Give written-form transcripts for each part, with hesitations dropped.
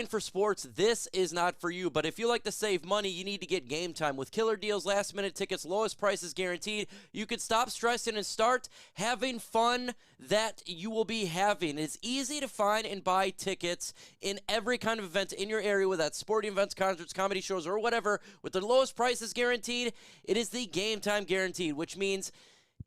paying for sports, this is not for you. But if you like to save money, you need to get Game Time. With killer deals, last-minute tickets, lowest prices guaranteed, you can stop stressing and start having fun that you will be having. It's easy to find and buy tickets in every kind of event in your area, whether that's sporting events, concerts, comedy shows, or whatever. With the lowest prices guaranteed, it is the Game Time guaranteed, which means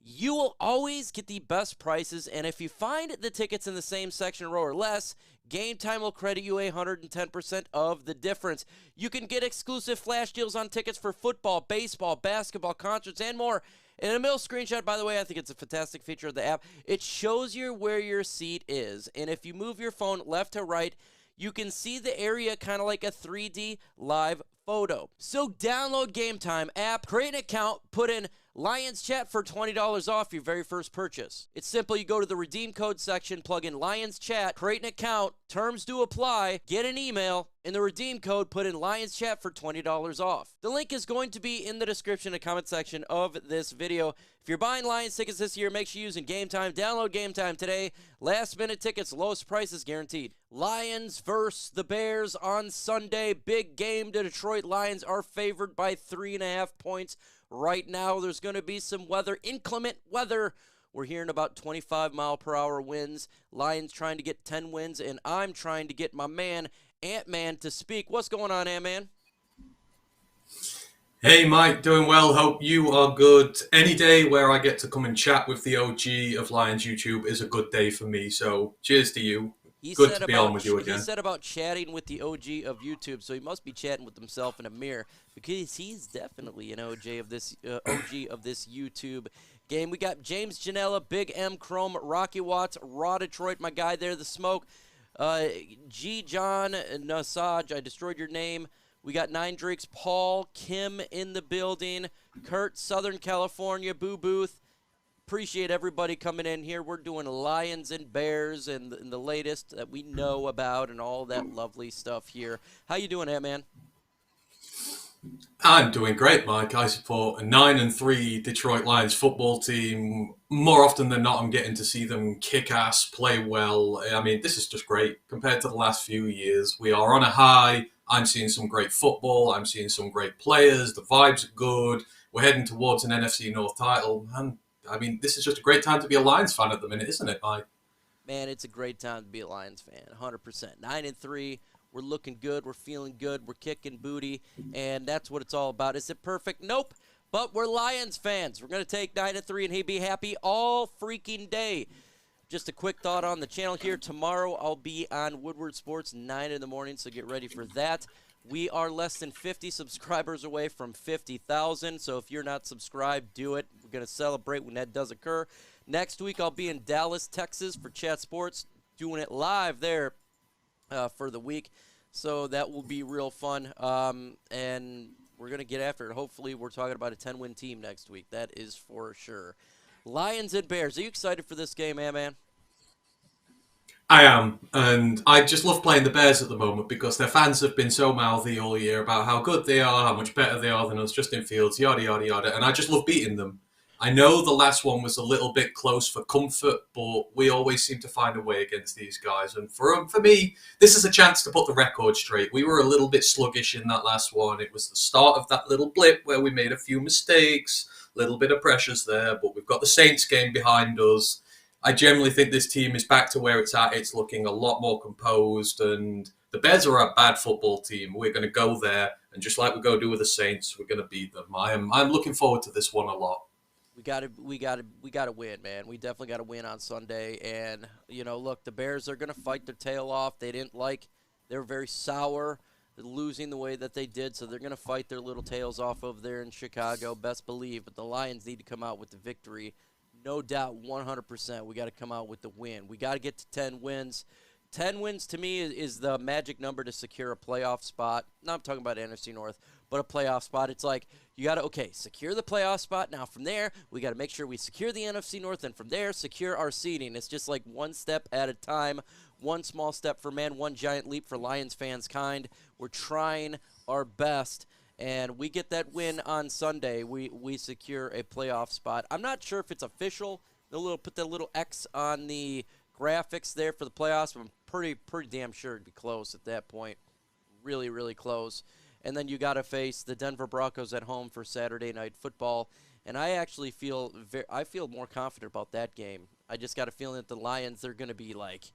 you will always get the best prices, and if you find the tickets in the same section, row, or less, Game Time will credit you 110% of the difference. You can get exclusive flash deals on tickets for football, baseball, basketball, concerts, and more. And a middle screenshot, by the way, I think it's a fantastic feature of the app. It shows you where your seat is, and if you move your phone left to right, you can see the area kind of like a 3D live photo. So download Game Time app, create an account, put in Lions Chat for $20 off your very first purchase. It's simple. You go to the redeem code section, plug in Lions Chat, create an account, terms do apply, get an email, in the redeem code, put in Lions Chat for $20 off. The link is going to be in the description and comment section of this video. If you're buying Lions tickets this year, make sure you're using Game Time. Download Game Time today. Last minute tickets, lowest prices guaranteed. Lions versus the Bears on Sunday. Big game. The Detroit Lions are favored by 3.5 points. Right now, there's going to be some weather, inclement weather. We're hearing about 25-mile-per-hour winds. Lions trying to get 10 wins, and I'm trying to get my man, Ant-Man, to speak. What's going on, Ant-Man? Hey, Mike. Doing well. Hope you are good. Any day where I get to come and chat with the OG of Lions YouTube is a good day for me. So cheers to you. Good to be on with you again. He said about chatting with the OG of YouTube, so he must be chatting with himself in a mirror because he's definitely an OG of this YouTube game. We got James Janela, Big M Chrome, Rocky Watts, Raw Detroit, my guy there, the smoke. G. John Nasaj, I destroyed your name. We got Nine Drakes, Paul, Kim in the building, Kurt, Southern California, Boo Booth. Appreciate everybody coming in here. We're doing Lions and Bears and the latest that we know about and all that lovely stuff here. How you doing, Ant-Man? I'm doing great, Mike. I support a 9-3 Detroit Lions football team. More often than not, I'm getting to see them kick ass, play well. I mean, this is just great compared to the last few years. We are on a high. I'm seeing some great football. I'm seeing some great players. The vibes are good. We're heading towards an NFC North title. And I mean, this is just a great time to be a Lions fan at the minute, isn't it, Mike? Man, it's a great time to be a Lions fan, 100%. 9-3, we're looking good, we're feeling good, we're kicking booty, and that's what it's all about. Is it perfect? Nope, but we're Lions fans. We're going to take 9-3 and be happy all freaking day. Just a quick thought on the channel here. Tomorrow I'll be on Woodward Sports, 9 in the morning, so get ready for that. We are less than 50 subscribers away from 50,000, so if you're not subscribed, do it. We're going to celebrate when that does occur. Next week, I'll be in Dallas, Texas for Chat Sports, doing it live there for the week, so that will be real fun, and we're going to get after it. Hopefully, we're talking about a 10-win team next week. That is for sure. Lions and Bears, are you excited for this game, man? I am, and I just love playing the Bears at the moment because their fans have been so mouthy all year about how good they are, how much better they are than us, Justin Fields, yada, yada, yada, and I just love beating them. I know the last one was a little bit close for comfort, but we always seem to find a way against these guys, and for me, this is a chance to put the record straight. We were a little bit sluggish in that last one. It was the start of that little blip where we made a few mistakes, a little bit of pressures there, but we've got the Saints game behind us. I generally think this team is back to where it's at. It's looking a lot more composed, and the Bears are a bad football team. We're going to go there, and just like we go do with the Saints, we're going to beat them. I'm looking forward to this one a lot. We got to win, man. We definitely got to win on Sunday. And look, the Bears are going to fight their tail off. They were very sour losing the way that they did, so they're going to fight their little tails off over there in Chicago. Best believe, but the Lions need to come out with the victory. No doubt, 100%. We got to come out with the win. We got to get to 10 wins. 10 wins to me is the magic number to secure a playoff spot. Now I'm talking about NFC North, but a playoff spot. It's like you got to, secure the playoff spot. Now from there, we got to make sure we secure the NFC North, and from there, secure our seeding. It's just like one step at a time, one small step for man, one giant leap for Lions fans kind. We're trying our best. And we get that win on Sunday. We secure a playoff spot. I'm not sure if it's official. They'll put that little X on the graphics there for the playoffs, but I'm pretty damn sure it'd be close at that point. really, really close. And then you got to face the Denver Broncos at home for Saturday Night Football. And I actually I feel more confident about that game. I just got a feeling that the Lions, they're going to be like,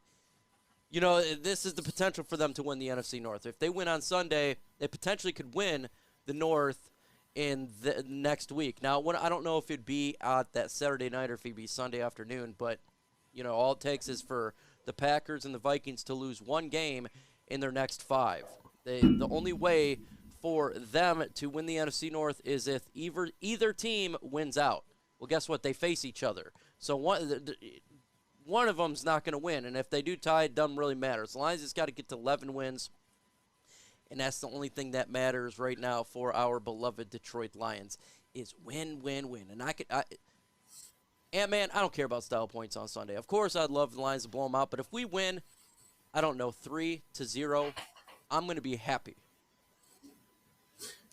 this is the potential for them to win the NFC North. If they win on Sunday, they potentially could win the North in the next week. Now, I don't know if it'd be at that Saturday night or if it'd be Sunday afternoon, but, all it takes is for the Packers and the Vikings to lose one game in their next 5. The only way for them to win the NFC North is if either team wins out. Well, guess what? They face each other. So one of them's not going to win, and if they do tie, it doesn't really matter. The Lions just got to get to 11 wins, and that's the only thing that matters right now for our beloved Detroit Lions is win, win, win. And Ant-Man, I don't care about style points on Sunday. Of course, I'd love the Lions to blow them out, but if we win, 3-0, I'm going to be happy.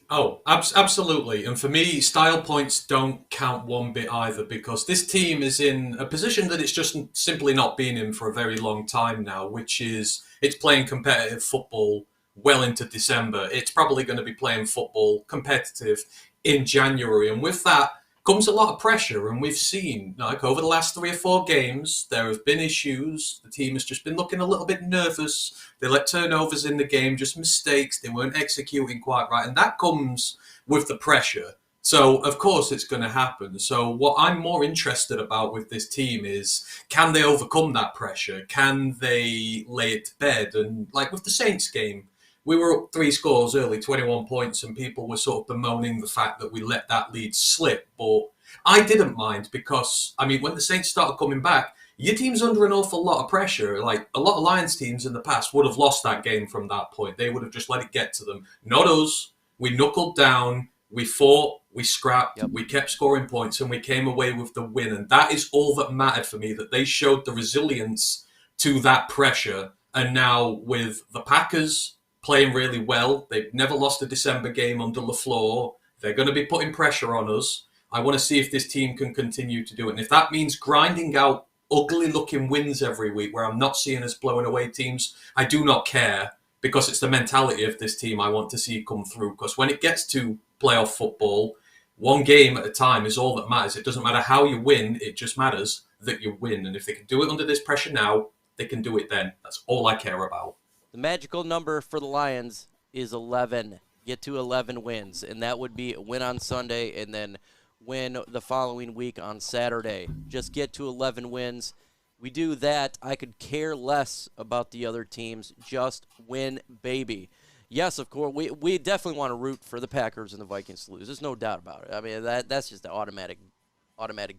Oh, absolutely. And for me, style points don't count one bit either, because this team is in a position that it's just simply not been in for a very long time now, which is it's playing competitive football well into December. It's probably going to be playing football competitive in January. And with that comes a lot of pressure. And we've seen, over the last 3 or 4 games, there have been issues. The team has just been looking a little bit nervous. They let turnovers in the game, just mistakes. They weren't executing quite right. And that comes with the pressure. So, of course, it's going to happen. So what I'm more interested about with this team is, can they overcome that pressure? Can they lay it to bed? And like with the Saints game, we were up 3 scores early, 21 points, and people were sort of bemoaning the fact that we let that lead slip. But I didn't mind because, when the Saints started coming back, your team's under an awful lot of pressure. Like, a lot of Lions teams in the past would have lost that game from that point. They would have just let it get to them. Not us. We knuckled down. We fought. We scrapped. Yep. We kept scoring points, and we came away with the win. And that is all that mattered for me, that they showed the resilience to that pressure. And now with the Packers playing really well, they've never lost a December game under LaFleur. They're going to be putting pressure on us. I want to see if this team can continue to do it. And if that means grinding out ugly-looking wins every week where I'm not seeing us blowing away teams, I do not care, because it's the mentality of this team I want to see come through. Because when it gets to playoff football, one game at a time is all that matters. It doesn't matter how you win, it just matters that you win. And if they can do it under this pressure now, they can do it then. That's all I care about. The magical number for the Lions is 11. Get to 11 wins, and that would be a win on Sunday and then win the following week on Saturday. Just get to 11 wins. We do that, I could care less about the other teams. Just win, baby. Yes, of course, we definitely want to root for the Packers and the Vikings to lose. There's no doubt about it. That's just the automatic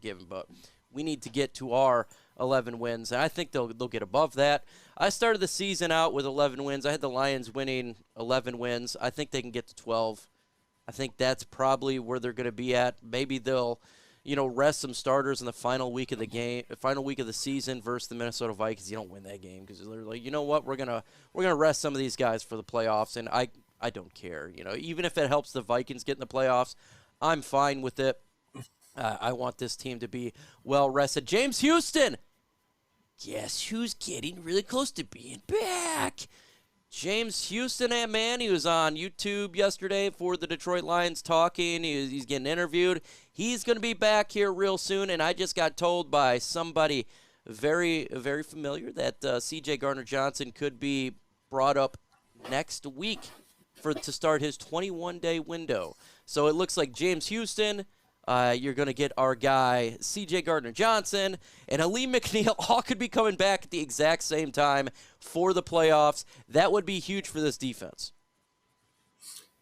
given, but we need to get to our 11 wins, and I think they'll get above that. I started the season out with 11 wins. I had the Lions winning 11 wins. I think they can get to 12. I think that's probably where they're going to be at. Maybe they'll, rest some starters in the final week of the season versus the Minnesota Vikings. You don't win that game because they're like, you know what, we're gonna rest some of these guys for the playoffs, and I don't care. Even if it helps the Vikings get in the playoffs, I'm fine with it. I want this team to be well rested. James Houston, guess who's getting really close to being back? James Houston, man, he was on YouTube yesterday for the Detroit Lions talking. He's getting interviewed. He's going to be back here real soon, and I just got told by somebody very, very familiar that C.J. Gardner-Johnson could be brought up next week to start his 21-day window. So it looks like James Houston, you're going to get our guy C.J. Gardner-Johnson, and Halim McNeil all could be coming back at the exact same time for the playoffs. That would be huge for this defense.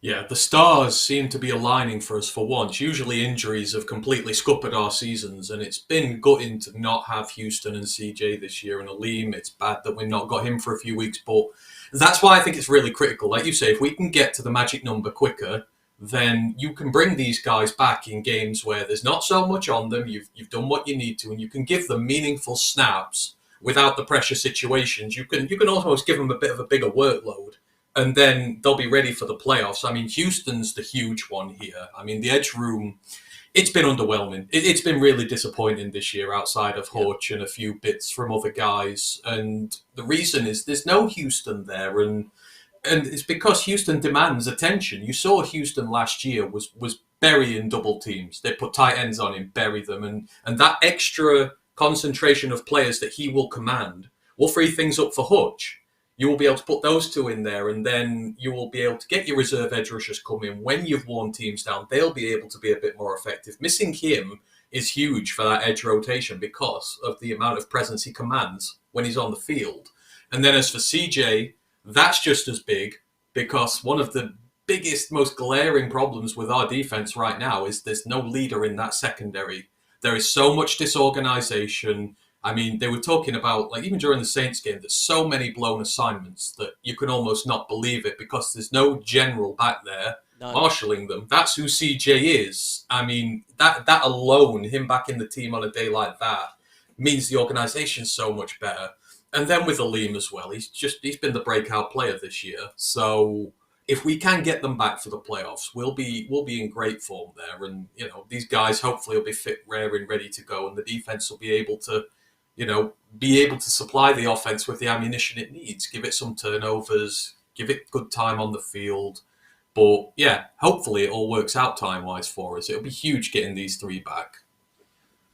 Yeah, the stars seem to be aligning for us for once. Usually injuries have completely scuppered our seasons, and it's been gutting to not have Houston and CJ this year, and Halim. It's bad that we've not got him for a few weeks, but that's why I think it's really critical. Like you say, if we can get to the magic number quicker, then you can bring these guys back in games where there's not so much on them. You've done what you need to, and you can give them meaningful snaps without the pressure situations. You can almost give them a bit of a bigger workload, and then they'll be ready for the playoffs. Houston's the huge one here. The edge room, it's been underwhelming. It's been really disappointing this year outside of Hutch and a few bits from other guys. And the reason is there's no Houston there, and and it's because Houston demands attention. You saw Houston last year was burying double teams. They put tight ends on him, bury them, and that extra concentration of players that he will command will free things up for Hutch. You will be able to put those two in there, and then you will be able to get your reserve edge rushers come in. When you've worn teams down, they'll be able to be a bit more effective. Missing him is huge for that edge rotation because of the amount of presence he commands when he's on the field. And then as for CJ, that's just as big because one of the biggest, most glaring problems with our defense right now is there's no leader in that secondary. There is so much disorganization. I mean, they were talking about, like, even during the Saints game, there's so many blown assignments that you can almost not believe it because there's no general back there marshalling them. That's who CJ is. I mean, that alone, him back in the team on a day like that, means the organization's so much better. And then with Aleem as well, he's been the breakout player this year. So if we can get them back for the playoffs, we'll be in great form there. And, you know, these guys hopefully will be fit, raring, ready to go, and the defense will be able to supply the offense with the ammunition it needs, give it some turnovers, give it good time on the field. But yeah, hopefully it all works out time-wise for us. It'll be huge getting these three back.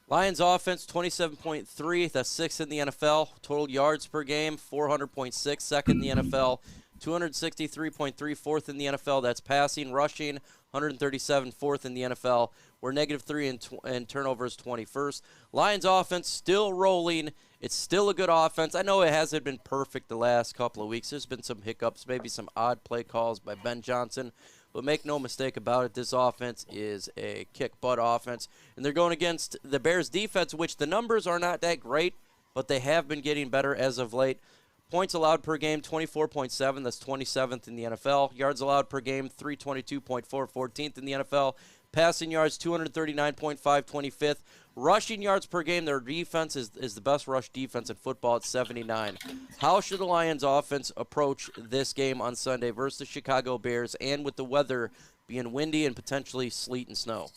Lions offense, 27.3. That's sixth in the NFL. Total yards per game, 400.6. Second in the NFL. 263.3. Fourth in the NFL. That's passing. Rushing, 137. Fourth in the NFL. We're -3 in turnovers, 21st. Lions offense still rolling. It's still a good offense. I know it hasn't been perfect the last couple of weeks. There's been some hiccups, maybe some odd play calls by Ben Johnson. But make no mistake about it, this offense is a kick-butt offense. And they're going against the Bears' defense, which the numbers are not that great, but they have been getting better as of late. Points allowed per game, 24.7. That's 27th in the NFL. Yards allowed per game, 322.4, 14th in the NFL. Passing yards, 239.5, 25th. Rushing yards per game, their defense is the best rush defense in football at 79. How should the Lions offense approach this game on Sunday versus the Chicago Bears, and with the weather being windy and potentially sleet and snow?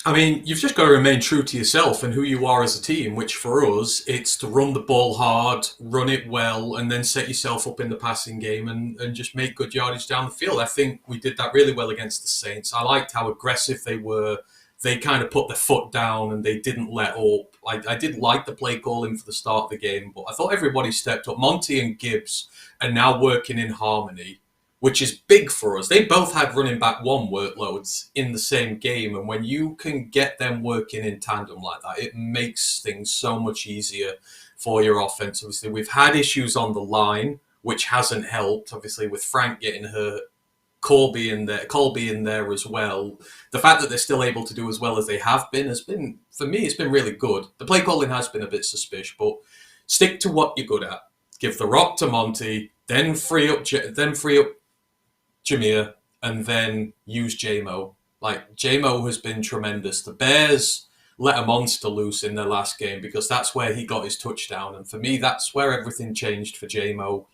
I mean, you've just got to remain true to yourself and who you are as a team, which for us, it's to run the ball hard, run it well, and then set yourself up in the passing game and just make good yardage down the field. I think we did that really well against the Saints. I liked how aggressive they were. They kind of put their foot down and they didn't let up. I did like the play calling for the start of the game, but I thought everybody stepped up. Monty and Gibbs are now working in harmony, which is big for us. They both had running back one workloads in the same game, and when you can get them working in tandem like that, it makes things so much easier for your offense. Obviously, we've had issues on the line, which hasn't helped, obviously, with Frank getting hurt, Colby in there as well. The fact that they're still able to do as well as they have been has been, for me, it's been really good. The play calling has been a bit suspicious, but stick to what you're good at. Give the rock to Monty, then free up Jameer, and then use J-Mo. Like, J-Mo has been tremendous. The Bears let a monster loose in their last game because that's where he got his touchdown. And for me, that's where everything changed for J-Mo.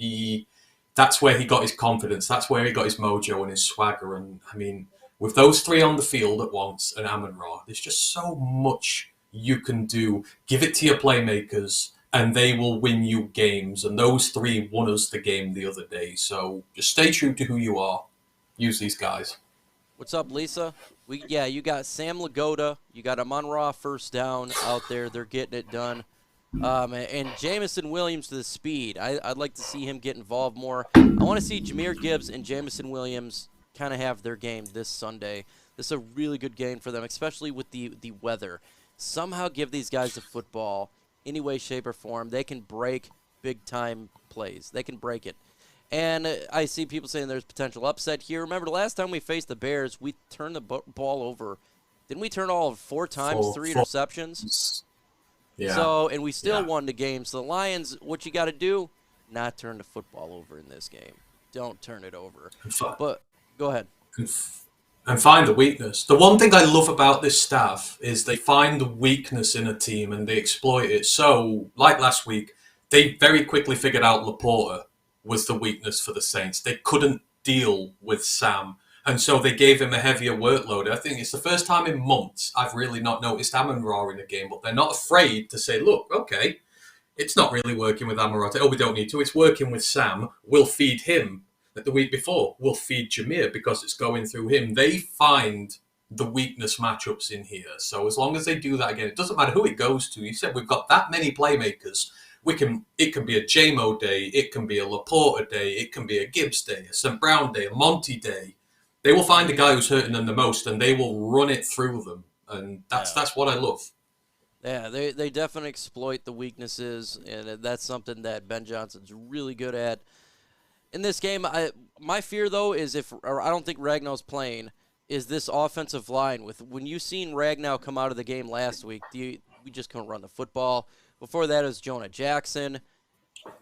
That's where he got his confidence. That's where he got his mojo and his swagger. And, I mean, with those three on the field at once and Amon-Ra, there's just so much you can do. Give it to your playmakers, and they will win you games. And those three won us the game the other day. So just stay true to who you are. Use these guys. What's up, Lisa? You got Sam Lagoda. You got Amon-Ra first down out there. They're getting it done. And Jamison Williams to the speed. I'd like to see him get involved more. I want to see Jahmyr Gibbs and Jamison Williams kind of have their game this Sunday. This is a really good game for them, especially with the weather. Somehow give these guys the football any way, shape, or form. They can break big-time plays. They can break it. And I see people saying there's potential upset here. Remember, the last time we faced the Bears, we turned the ball over. Didn't we turn all 4 times, 3 interceptions? Yeah. So, and we still won the game. So the Lions, what you got to do, not turn the football over in this game. Don't turn it over. But go ahead. And find the weakness. The one thing I love about this staff is they find the weakness in a team and they exploit it. So, like last week, they very quickly figured out Laporta was the weakness for the Saints. They couldn't deal with Sam. And so they gave him a heavier workload. I think it's the first time in months I've really not noticed Amon-Ra in a game, but they're not afraid to say, look, okay, It's not really working with Amorata. Oh, we don't need to. It's working with Sam. We'll feed him. Like the week before, we'll feed Jameer because it's going through him. They find the weakness matchups in here. So as long as they do that again, it doesn't matter who it goes to. You said we've got that many playmakers. It can be a JMO day, it can be a Laporta day, it can be a Gibbs day, a St. Brown day, a Monty day. They will find the guy who's hurting them the most and they will run it through them. And that's what I love. Yeah, they definitely exploit the weaknesses, and that's something that Ben Johnson's really good at. In this game, my fear, though, is I don't think Ragnow's playing, is this offensive line. When you seen Ragnow come out of the game last week, we just couldn't run the football. Before that, it was Jonah Jackson.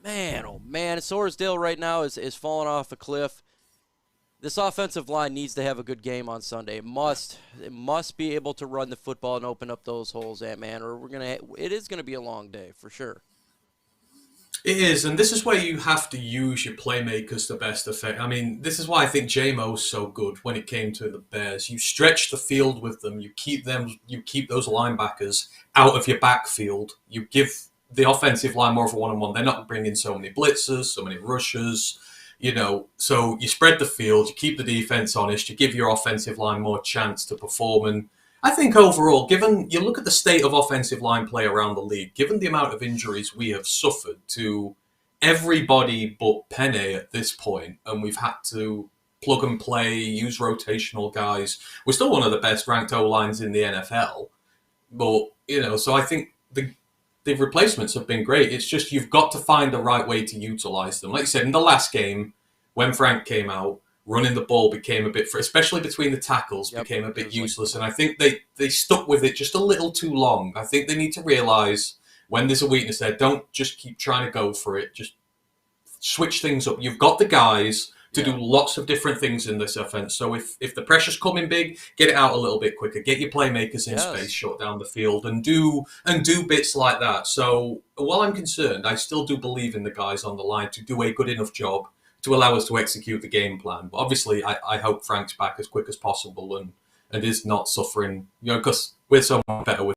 Man, oh man, Sorsdale right now is falling off a cliff. This offensive line needs to have a good game on Sunday. It must be able to run the football and open up those holes, man, or it is gonna be a long day for sure. It is, and this is where you have to use your playmakers to best effect. I mean, this is why I think JMO's so good when it came to the Bears. You stretch the field with them. You keep those linebackers out of your backfield. You give the offensive line more of a one-on-one. They're not bringing so many blitzers, so many rushers. So you spread the field, you keep the defense honest, you give your offensive line more chance to perform. And I think overall, given you look at the state of offensive line play around the league, given the amount of injuries we have suffered to everybody but Penne at this point, and we've had to plug and play, use rotational guys, we're still one of the best ranked O-lines in the NFL. But, so I think the replacements have been great. It's just you've got to find the right way to utilize them. Like you said, in the last game, when Frank came out, running the ball became a bit, especially between the tackles, became a bit useless. And I think they stuck with it just a little too long. I think they need to realize when there's a weakness there, don't just keep trying to go for it. Just switch things up. You've got the guys to do lots of different things in this offense. So if the pressure's coming big, get it out a little bit quicker. Get your playmakers in space, shut down the field, and do bits like that. So while I'm concerned, I still do believe in the guys on the line to do a good enough job to allow us to execute the game plan. But obviously, I hope Frank's back as quick as possible and is not suffering, because we're so much better with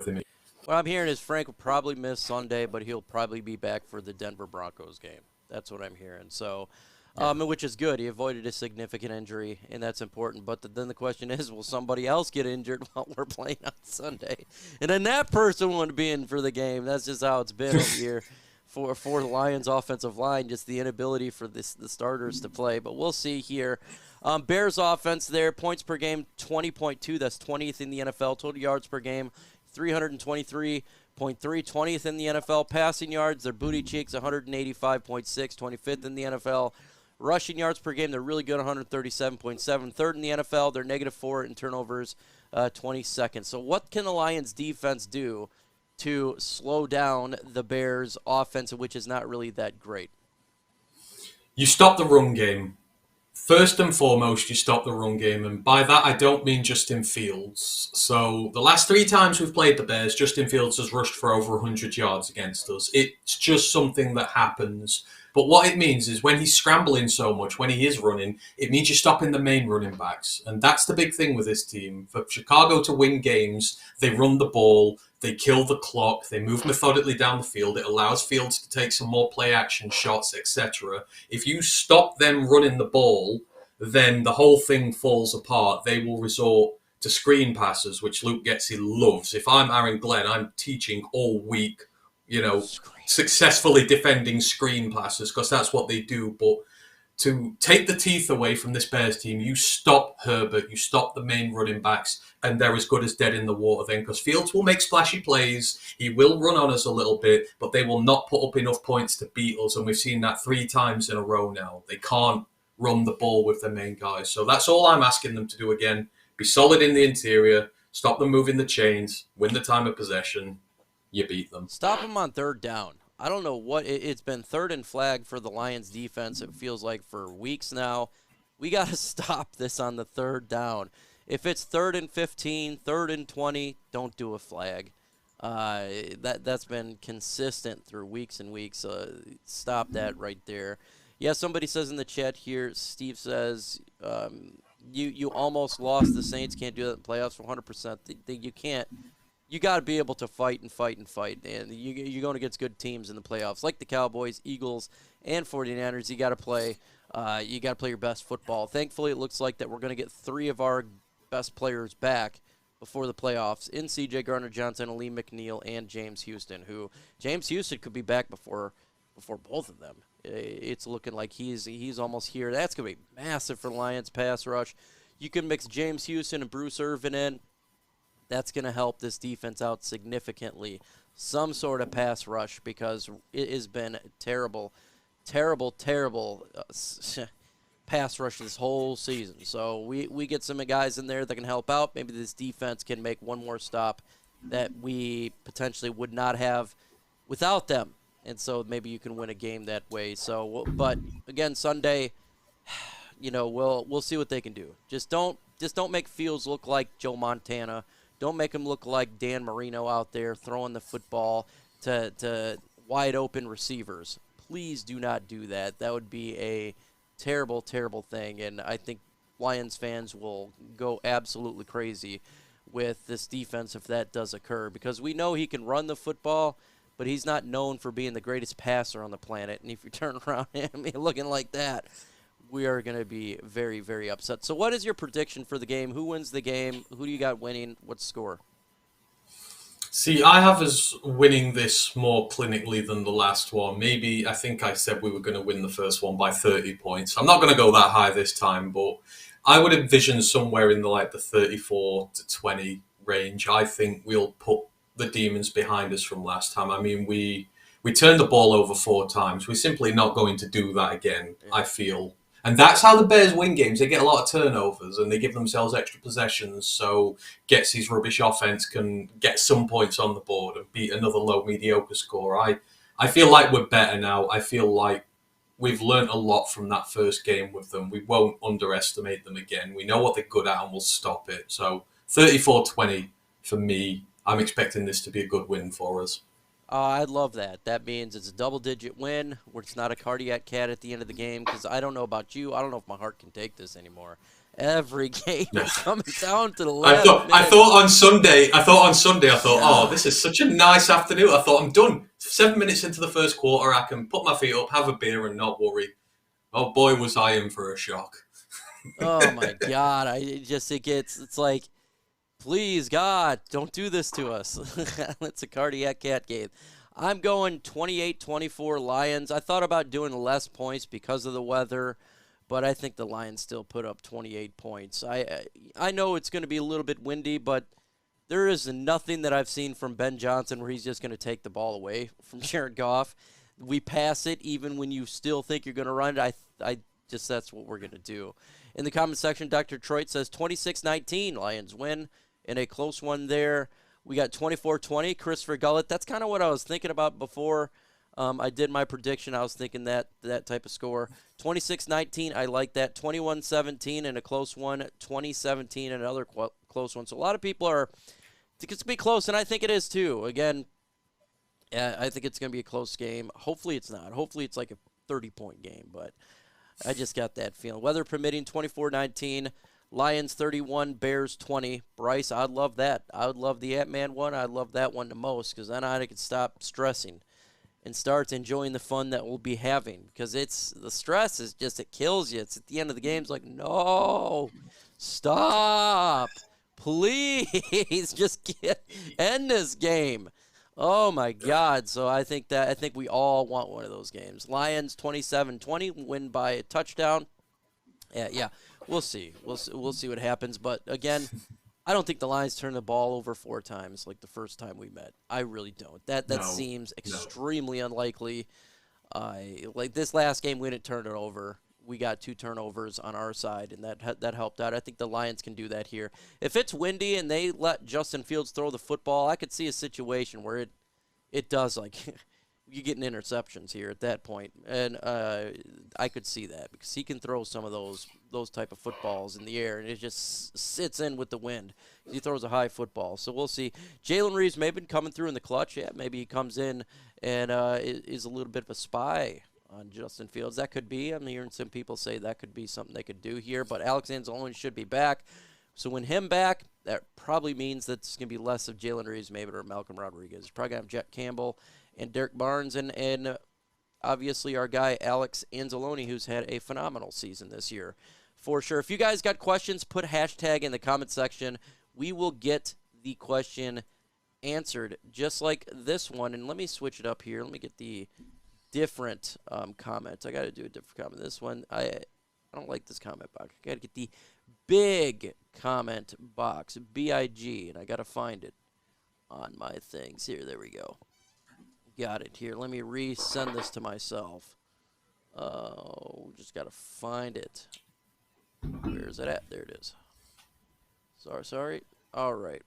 him. What I'm hearing is Frank will probably miss Sunday, but he'll probably be back for the Denver Broncos game. That's what I'm hearing. So. Which is good. He avoided a significant injury, and that's important. But then the question is, will somebody else get injured while we're playing on Sunday? And then that person wouldn't be in for the game. That's just how it's been over here for the Lions' offensive line, just the inability for the starters to play. But we'll see here. Bears offense there, points per game, 20.2. That's 20th in the NFL. Total yards per game, 323.3, 20th in the NFL. Passing yards, their booty cheeks, 185.6, 25th in the NFL. Rushing yards per game, they're really good, 137.7. Third in the NFL, they're -4 in turnovers, 22nd. So what can the Lions defense do to slow down the Bears offense, which is not really that great? You stop the run game. First and foremost, you stop the run game. And by that, I don't mean Justin Fields. So the last 3 times we've played the Bears, Justin Fields has rushed for over 100 yards against us. It's just something that happens. But what it means is when he's scrambling so much, when he is running, it means you're stopping the main running backs. And that's the big thing with this team. For Chicago to win games, they run the ball, they kill the clock, they move methodically down the field. It allows Fields to take some more play action shots, etc. If you stop them running the ball, then the whole thing falls apart. They will resort to screen passes, which Luke Getsy loves. If I'm Aaron Glenn, I'm teaching all week, successfully defending screen passes, because that's what they do. But to take the teeth away from this Bears team, you stop Herbert, you stop the main running backs, and they're as good as dead in the water then, because Fields will make splashy plays, he will run on us a little bit, but they will not put up enough points to beat us, and we've seen that 3 times in a row now. They can't run the ball with their main guys. So that's all I'm asking them to do again. Be solid in the interior, stop them moving the chains, win the time of possession. You beat them. Stop them on third down. I don't know what it's been, third and flag for the Lions defense. It feels like for weeks now. We got to stop this on the third down. If it's 3rd and 15, 3rd and 20, don't do a flag. That's been consistent through weeks and weeks. Stop that right there. Yeah, somebody says in the chat here, Steve says, you almost lost the Saints. Can't do that in playoffs for 100%. You can't. you got to be able to fight and fight and fight. And you're going against good teams in the playoffs, like the Cowboys, Eagles, and 49ers. You got to play. You got to play your best football. Thankfully, it looks like that we're going to get 3 of our best players back before the playoffs in C.J. Gardner-Johnson, Lee McNeil, and James Houston. Who James Houston could be back before both of them. It's looking like he's almost here. That's going to be massive for Lions pass rush. You can mix James Houston and Bruce Irvin in. That's going to help this defense out significantly. Some sort of pass rush, because it has been terrible pass rush this whole season. So we get some guys in there that can help out. Maybe this defense can make one more stop that we potentially would not have without them. And so maybe you can win a game that way. So, but again, Sunday, we'll see what they can do. Just don't make Fields look like Joe Montana. Don't make him look like Dan Marino out there throwing the football to wide open receivers. Please do not do that. That would be a terrible, terrible thing. And I think Lions fans will go absolutely crazy with this defense if that does occur, because we know he can run the football, but he's not known for being the greatest passer on the planet. And if you turn around him looking like that, we are going to be very, very upset. So what is your prediction for the game? Who wins the game? Who do you got winning? What's the score? See, I have us winning this more clinically than the last one. Maybe, I think I said we were going to win the first one by 30 points. I'm not going to go that high this time, but I would envision somewhere in the 34 to 20 range. I think we'll put the Demons behind us from last time. I mean, we turned the ball over 4 times. We're simply not going to do that again, I feel. And that's how the Bears win games. They get a lot of turnovers and they give themselves extra possessions. So Getsy's rubbish offense can get some points on the board and beat another low mediocre score. I feel like we're better now. I feel like we've learned a lot from that first game with them. We won't underestimate them again. We know what they're good at and we'll stop it. So 34-20 for me. I'm expecting this to be a good win for us. I'd love that. That means it's a double-digit win where it's not a cardiac cat at the end of the game, because I don't know about you. I don't know if my heart can take this anymore. Every game is coming down to the last minute. I thought on Sunday, oh, this is such a nice afternoon. I thought, I'm done. 7 minutes into the first quarter, I can put my feet up, have a beer, and not worry. Oh, boy, was I in for a shock. Oh, my God. It's like, please, God, don't do this to us. It's a cardiac cat game. I'm going 28-24 Lions. I thought about doing less points because of the weather, but I think the Lions still put up 28 points. I know it's going to be a little bit windy, but there is nothing that I've seen from Ben Johnson where he's just going to take the ball away from Jared Goff. We pass it even when you still think you're going to run it. That's what we're going to do. In the comment section, Dr. Troit says 26-19, Lions win. In a close one there. We got 24-20, Christopher Gullett. That's kind of what I was thinking about before I did my prediction. I was thinking that type of score. 26-19, I like that. 21-17 in a close one. 20-17 in another close one. So a lot of people think it's going to be close, and I think it is too. Again, I think it's going to be a close game. Hopefully it's not. Hopefully it's like a 30-point game, but I just got that feeling. Weather permitting, 24-19. Lions 31, Bears 20. Bryce, I'd love that. I would love the Ant-Man one. I'd love that one the most, because then I could stop stressing and start enjoying the fun that we'll be having. Because the stress is just, it kills you. It's at the end of the game. It's like, no, stop. Please, just end this game. Oh, my God. So I think we all want one of those games. Lions 27-20, win by a touchdown. Yeah. We'll see. We'll see what happens. But, again, I don't think the Lions turn the ball over 4 times like the first time we met. I really don't. That seems extremely unlikely. Like this last game, we didn't turn it over. We got 2 turnovers on our side, and that helped out. I think the Lions can do that here. If it's windy and they let Justin Fields throw the football, I could see a situation where it does, like – you getting interceptions here at that point, and I could see that because he can throw some of those type of footballs in the air, and it just sits in with the wind. He throws a high football, so we'll see. Jalen Reeves may have been coming through in the clutch. Yeah, maybe he comes in and is a little bit of a spy on Justin Fields. That could be. I'm hearing some people say that could be something they could do here, but Alex Anzalone should be back. So when him back, that probably means that it's going to be less of Jalen Reeves-Maybin or Malcolm Rodriguez. He's probably going to have Jet Campbell and Derek Barnes and obviously our guy Alex Anzalone, who's had a phenomenal season this year for sure. If you guys got questions, put hashtag in the comment section. We will get the question answered just like this one. And let me switch it up here. Let me get the different comments. I got to do a different comment. This one, I don't like this comment box. I got to get the big comment box, BIG, and I got to find it on my things here. There we go. Got it here. Let me resend this to myself. Oh, just got to find it. Where is it at? There it is. Sorry. All right.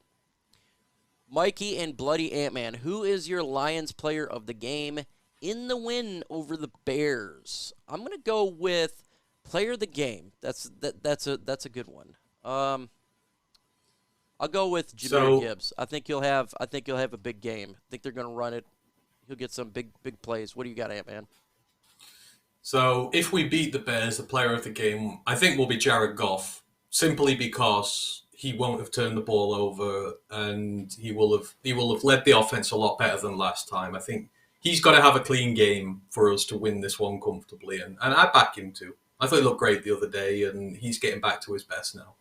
Mikey and Bloody Ant-Man, who is your Lions player of the game in the win over the Bears? I'm going to go with player of the game. That's a good one. I'll go with Jahmyr Gibbs. I think you'll have a big game. I think they're going to run it. He'll get some big plays. What do you got, Ant-Man? So if we beat the Bears, the player of the game, I think will be Jared Goff, simply because he won't have turned the ball over and he will have led the offense a lot better than last time. I think he's got to have a clean game for us to win this one comfortably, and I back him too. I thought he looked great the other day, and he's getting back to his best now.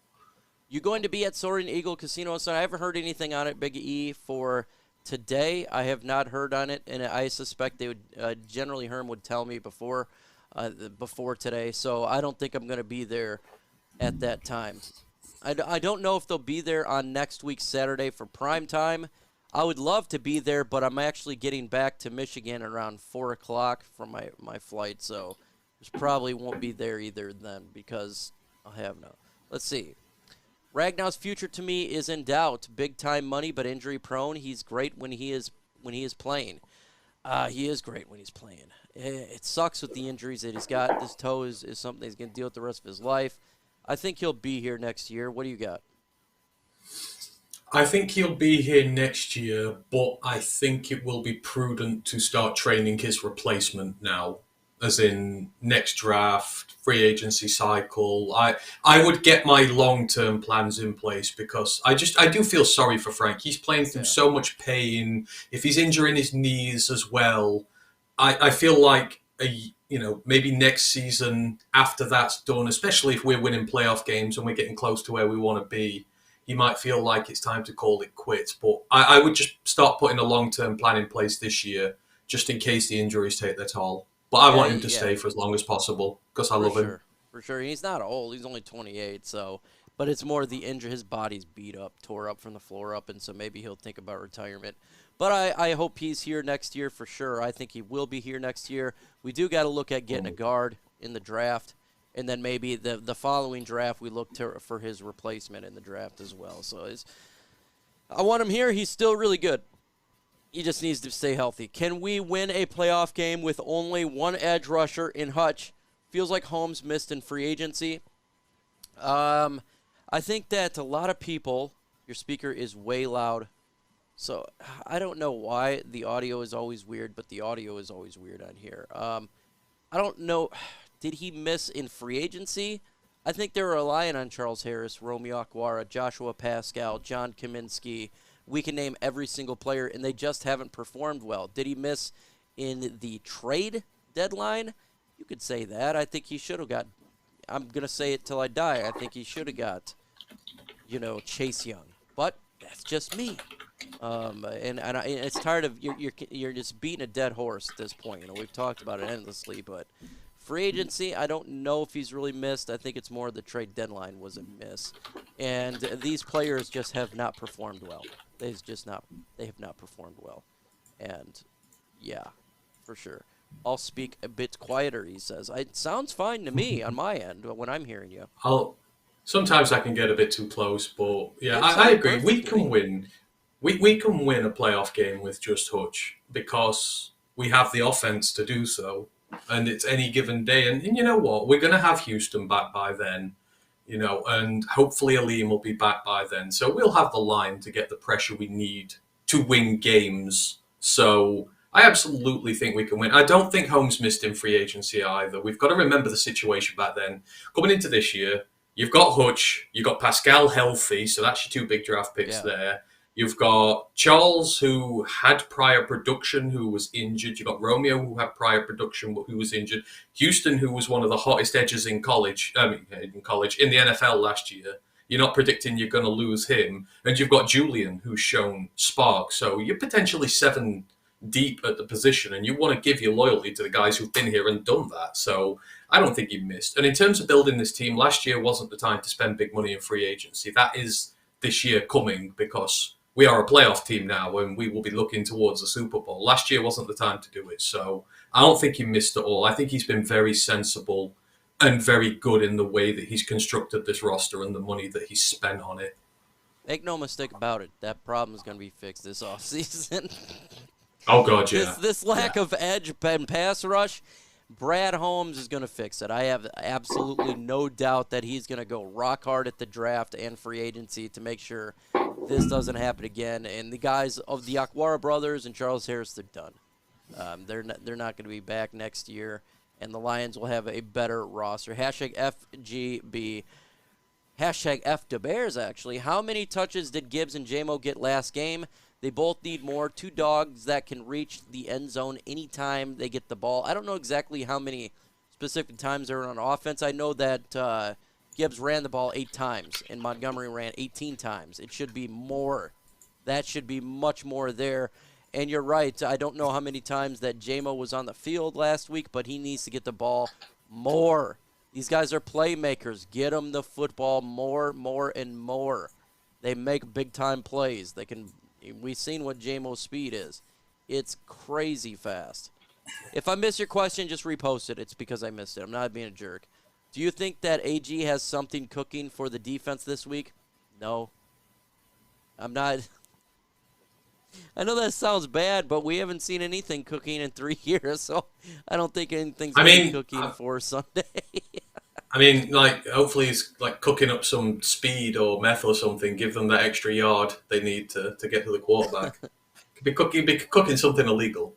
You going to be at Soaring Eagle Casino? So I haven't heard anything on it, Big E, for today. I have not heard on it, and I suspect they would generally Herm would tell me before today. So I don't think I'm going to be there at that time. I don't know if they'll be there on next week's Saturday for prime time. I would love to be there, but I'm actually getting back to Michigan around 4 o'clock from my flight, so probably won't be there either then because I'll have no. Let's see. Ragnow's future to me is in doubt. Big time money, but injury prone. He's great when he is playing. He is great when he's playing. It sucks with the injuries that he's got. This toe is something he's going to deal with the rest of his life. I think he'll be here next year. What do you got? I think he'll be here next year, but I think it will be prudent to start training his replacement now, as in next draft, free agency cycle. I would get my long-term plans in place because I do feel sorry for Frank. He's playing through so much pain. If he's injuring his knees as well, I feel like maybe next season after that's done, especially if we're winning playoff games and we're getting close to where we want to be, he might feel like it's time to call it quits. But I would just start putting a long-term plan in place this year, just in case the injuries take their toll. But I want him to stay for as long as possible because I love him. For sure. He's not old. He's only 28, so. But it's more the injury. His body's beat up, tore up from the floor up, and so maybe he'll think about retirement. But I hope he's here next year for sure. I think he will be here next year. We do got to look at getting a guard in the draft, and then maybe the following draft we look for his replacement in the draft as well. So I want him here. He's still really good. He just needs to stay healthy. Can we win a playoff game with only one edge rusher in Hutch? Feels like Holmes missed in free agency. I think that a lot of people, your speaker is way loud. So I don't know why the audio is always weird, but the audio is always weird on here. I don't know. Did he miss in free agency? I think they were relying on Charles Harris, Romeo Aquara, Joshua Pascal, John Kaminsky. We can name every single player, and they just haven't performed well. Did he miss in the trade deadline? You could say that. I think he should have got – I'm going to say it till I die. I think he should have got, Chase Young. But that's just me. And it's tired of – you're just beating a dead horse at this point. We've talked about it endlessly, but free agency, I don't know if he's really missed. I think it's more the trade deadline was a miss. And these players just have not performed well. They have not performed well. And, yeah, for sure. I'll speak a bit quieter, he says. It sounds fine to me on my end when I'm hearing you. Sometimes I can get a bit too close, but, yeah, I agree. We can win. We can win a playoff game with just Hutch because we have the offense to do so. And it's any given day. And you know what? We're going to have Houston back by then. And hopefully Aleem will be back by then. So we'll have the line to get the pressure we need to win games. So I absolutely think we can win. I don't think Holmes missed in free agency either. We've got to remember the situation back then. Coming into this year, You've got Hutch, you've got Pascal healthy, so that's your two big draft picks there. You've got Charles, who had prior production, who was injured. You've got Romeo, who had prior production, but who was injured. Houston, who was one of the hottest edges in college, in the NFL last year. You're not predicting you're going to lose him. And you've got Julian, who's shown spark. So you're potentially 7 deep at the position, and you want to give your loyalty to the guys who've been here and done that. So I don't think you missed. And in terms of building this team, last year wasn't the time to spend big money in free agency. That is this year coming, because we are a playoff team now and we will be looking towards the Super Bowl. Last year wasn't the time to do it. So I don't think he missed at all. I think he's been very sensible and very good in the way that he's constructed this roster and the money that he's spent on it. Make no mistake about it, that problem is going to be fixed this offseason. Oh, God, yeah. This lack of edge and pass rush, Brad Holmes is going to fix it. I have absolutely no doubt that he's going to go rock hard at the draft and free agency to make sure this doesn't happen again. And the guys of the Akwara brothers and Charles Harris, they're done. They're not going to be back next year, and the Lions will have a better roster. #FGB. #FDeBears, actually. How many touches did Gibbs and JMO get last game? They both need more. 2 dogs that can reach the end zone anytime they get the ball. I don't know exactly how many specific times they're on offense. I know that Gibbs ran the ball 8 times, and Montgomery ran 18 times. It should be more. That should be much more there. And you're right. I don't know how many times that JMO was on the field last week, but he needs to get the ball more. These guys are playmakers. Get them the football more, and more. They make big-time plays. They can. We've seen what JMO's speed is. It's crazy fast. If I miss your question, just repost it. It's because I missed it. I'm not being a jerk. Do you think that AG has something cooking for the defense this week? No. I'm not. I know that sounds bad, but we haven't seen anything cooking in 3 years, so I don't think anything's cooking for Sunday. I mean, hopefully he's cooking up some speed or meth or something. Give them that extra yard they need to get to the quarterback. Be cooking something illegal.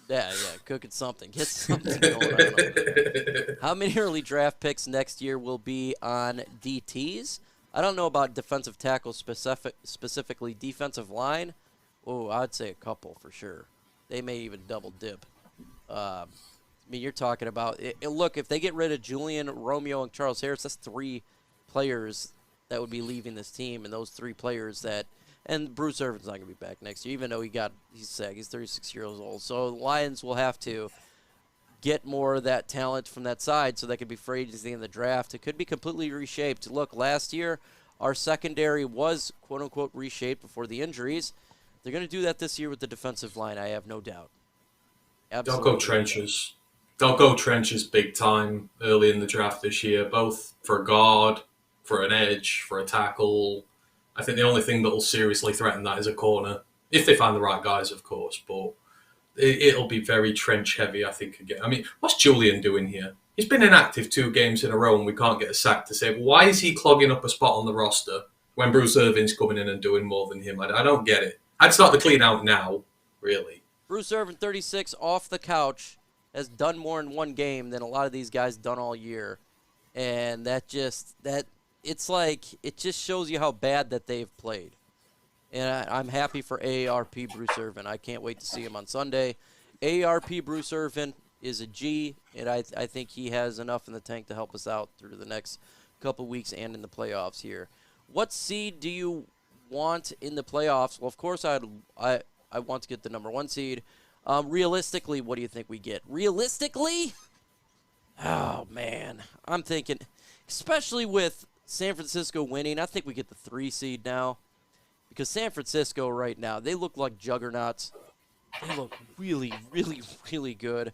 Yeah, cooking something. Get something going on. How many early draft picks next year will be on DTs? I don't know about defensive tackles specifically. Defensive line, I'd say a couple for sure. They may even double dip. I mean, you're talking about look, if they get rid of Julian, Romeo, and Charles Harris, that's 3 players that would be leaving this team, and those 3 players that – and Bruce Irvin's not going to be back next year, even though he's sick. He's 36 years old. So the Lions will have to get more of that talent from that side so they could be free agency in the draft. It could be completely reshaped. Look, last year our secondary was, quote-unquote, reshaped before the injuries. They're going to do that this year with the defensive line, I have no doubt. Absolutely. They'll go trenches. They'll go trenches big time early in the draft this year, both for a guard, for an edge, for a tackle. I think the only thing that will seriously threaten that is a corner, if they find the right guys, of course. But it'll be very trench heavy, I think, again. I mean, what's Julian doing here? He's been inactive 2 games in a row, and we can't get a sack to say, why is he clogging up a spot on the roster when Bruce Irvin's coming in and doing more than him? I don't get it. I'd start the clean out now, really. Bruce Irvin, 36, off the couch, has done more in 1 game than a lot of these guys done all year. And it just shows you how bad that they've played. And I'm happy for AARP Bruce Irvin. I can't wait to see him on Sunday. AARP Bruce Irvin is a G, and I think he has enough in the tank to help us out through the next couple weeks and in the playoffs here. What seed do you want in the playoffs? Well, of course, I want to get the number 1 seed. Realistically, what do you think we get? Realistically? Oh, man. I'm thinking, especially with San Francisco winning, I think we get the 3 seed now. Because San Francisco right now, they look like juggernauts. They look really, really, really good.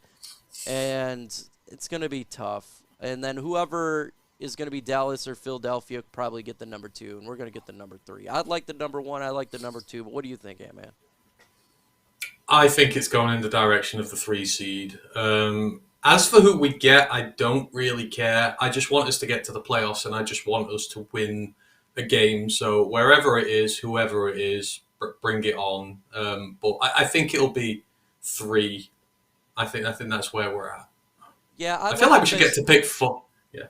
And it's going to be tough. And then whoever is going to be Dallas or Philadelphia probably get the number 2, and we're going to get the number 3. I'd like the number 1. I like the number 2. But what do you think, Ant-Man? I think it's going in the direction of the 3 seed. As for who we get, I don't really care. I just want us to get to the playoffs, and I just want us to win a game. So wherever it is, whoever it is, bring it on. But I think it'll be 3. I think that's where we're at. Yeah, I feel like we should get to pick 4. Yeah.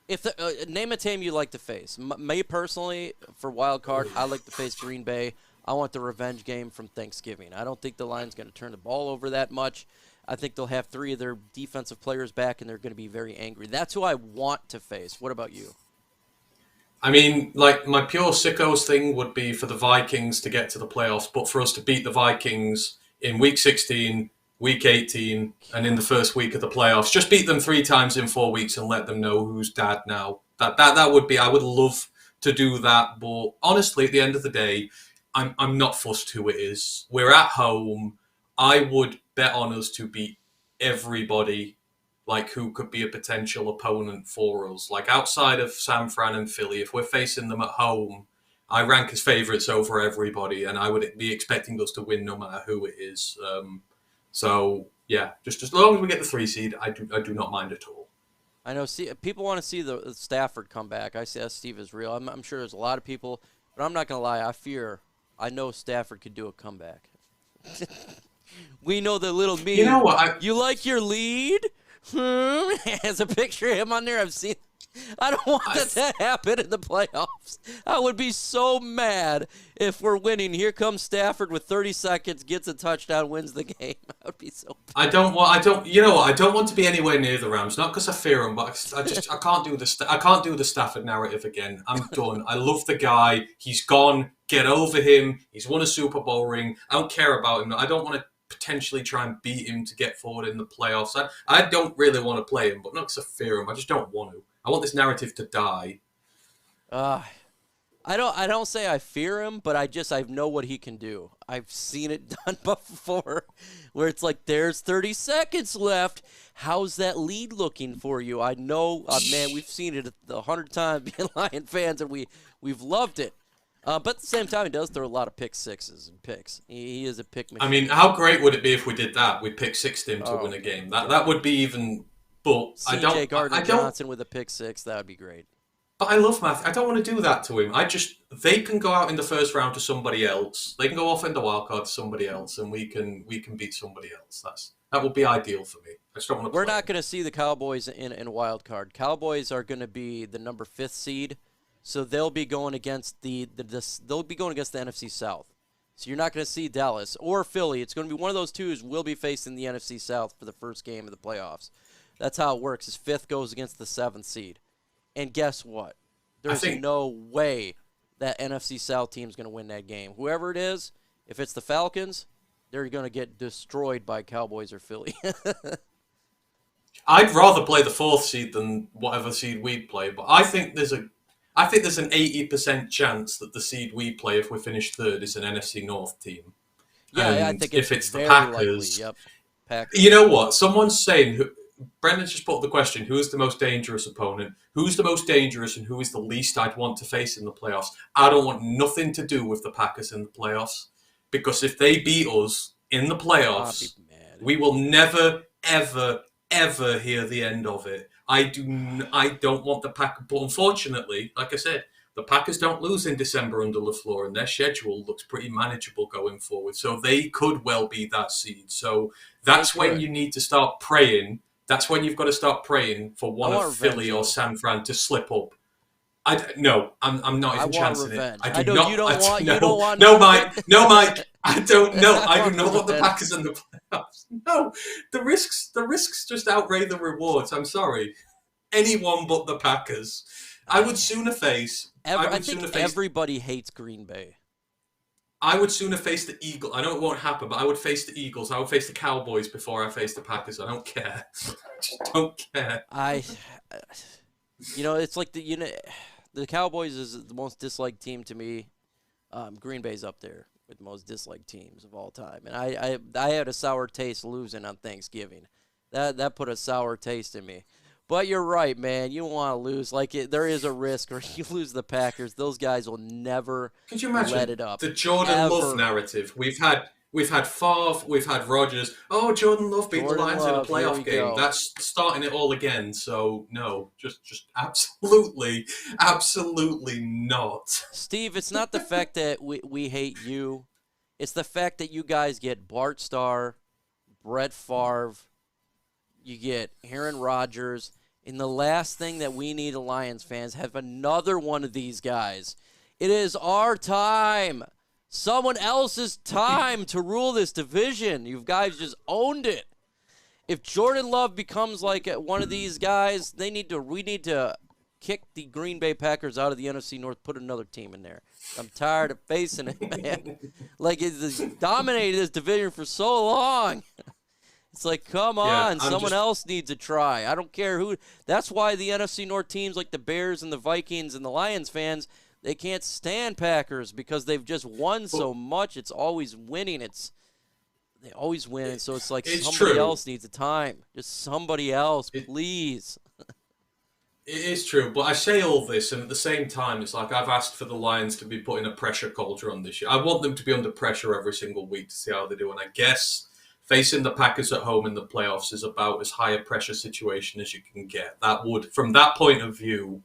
If name a team you like to face. Me personally, for wild card, I like to face Green Bay. I want the revenge game from Thanksgiving. I don't think the Lions going to turn the ball over that much. I think they'll have 3 of their defensive players back, and they're going to be very angry. That's who I want to face. What about you? I mean, like, my pure sickos thing would be for the Vikings to get to the playoffs, but for us to beat the Vikings in week 16, week 18, and in the first week of the playoffs. Just beat them 3 times in 4 weeks and let them know who's dad now. That would be, I would love to do that, but honestly, at the end of the day, I'm not fussed who it is. We're at home. I would bet on us to beat everybody, like, who could be a potential opponent for us. Like, outside of San Fran and Philly, if we're facing them at home, I rank as favourites over everybody, and I would be expecting us to win no matter who it is. So, yeah, just as long as we get the 3 seed, I do not mind at all. I know people want to see the Stafford come back. I see Steve is real. I'm sure there's a lot of people, but I'm not going to lie. I know Stafford could do a comeback. We know the little meme. You know what? You like your lead? Has a picture of him on there. I've seen. I don't want that to happen in the playoffs. I would be so mad if we're winning. Here comes Stafford with 30 seconds, gets a touchdown, wins the game. I would be so mad. You know what? I don't want to be anywhere near the Rams. Not because I fear them, but I can't do the Stafford narrative again. I'm done. I love the guy. He's gone. Get over him. He's won a Super Bowl ring. I don't care about him. I don't want to potentially try and beat him to get forward in the playoffs. I don't really want to play him, but not because I fear him. I just don't want to. I want this narrative to die. I don't say I fear him, but I know what he can do. I've seen it done before, where it's like there's 30 seconds left. How's that lead looking for you? I know, man, we've seen it 100 times being Lion fans, and we've loved it. But at the same time, he does throw a lot of pick sixes and picks. He is a pick machine. I mean, how great would it be if we did that? We pick sixed him to win a game. That would be even. But C.J. Gardner-Johnson with a pick six, that would be great. But I love Matthew. I don't want to do that to him. They can go out in the first round to somebody else. They can go off in the wild card to somebody else, and we can beat somebody else. That would be ideal for me. I just don't want to. We're not going to see the Cowboys in wild card. Cowboys are going to be the number 5th seed, so they'll be going against the NFC South. So you're not going to see Dallas or Philly. It's going to be one of those two who will be facing the NFC South for the first game of the playoffs. That's how it works. Is 5th goes against the 7th seed. And guess what? There's no way that NFC South team's going to win that game. Whoever it is, if it's the Falcons, they're going to get destroyed by Cowboys or Philly. I'd rather play the 4th seed than whatever seed we play, but I think there's an 80% chance that the seed we play, if we finish 3rd, is an NFC North team. Yeah, I think if it's the likely. Packers. Yep. Packers. You know what? Someone's saying, Brendan's just put the question, who is the most dangerous opponent? Who's the most dangerous and who is the least I'd want to face in the playoffs? I don't want nothing to do with the Packers in the playoffs, because if they beat us in the playoffs, we will never, ever, ever hear the end of it. I don't want the Packers, but unfortunately, like I said, the Packers don't lose in December under LaFleur, and their schedule looks pretty manageable going forward. So they could well be that seed. So that's when you need to start praying. That's when you've got to start praying for one of Philly or San Fran to slip up. I'm not even chancing it. I do not. You don't want. No, Mike. I don't know. I do not want the Packers in the playoffs. No, the risks just outweigh the rewards. I'm sorry. Anyone but the Packers. I would sooner face. I think everybody hates Green Bay. I would sooner face the Eagles. I know it won't happen, but I would face the Eagles. I would face the Cowboys before I face the Packers. I don't care. I just don't care. It's like the Cowboys is the most disliked team to me. Green Bay's up there with the most disliked teams of all time, and I had a sour taste losing on Thanksgiving. That put a sour taste in me. But you're right, man. You don't want to lose. There is a risk where you lose the Packers. Those guys will never Could you imagine let it up. The Jordan Love narrative. We've had Favre, we've had Rodgers. Oh, Jordan Love beat the Lions in a playoff game. Go. That's starting it all again. So no, just absolutely not. Steve, it's not the fact that we hate you. It's the fact that you guys get Bart Starr, Brett Favre, you get Aaron Rodgers, And the last thing that we need, Lions fans, have another one of these guys. It is our time. Someone else's time to rule this division. You guys just owned it. If Jordan Love becomes like one of these guys, we need to kick the Green Bay Packers out of the NFC North, put another team in there. I'm tired of facing it, man. Like, it's dominated this division for so long. It's like, come on, someone else needs a try. I don't care who. That's why the NFC North teams like the Bears and the Vikings and the Lions fans, they can't stand Packers because they've just won so much. It's always winning. They always win, so it's like somebody else needs a time. Just somebody else, please. It is true, but I say all this, and at the same time, it's like I've asked for the Lions to be put in a pressure culture on this year. I want them to be under pressure every single week to see how they do, and I guess facing the Packers at home in the playoffs is about as high a pressure situation as you can get. From that point of view,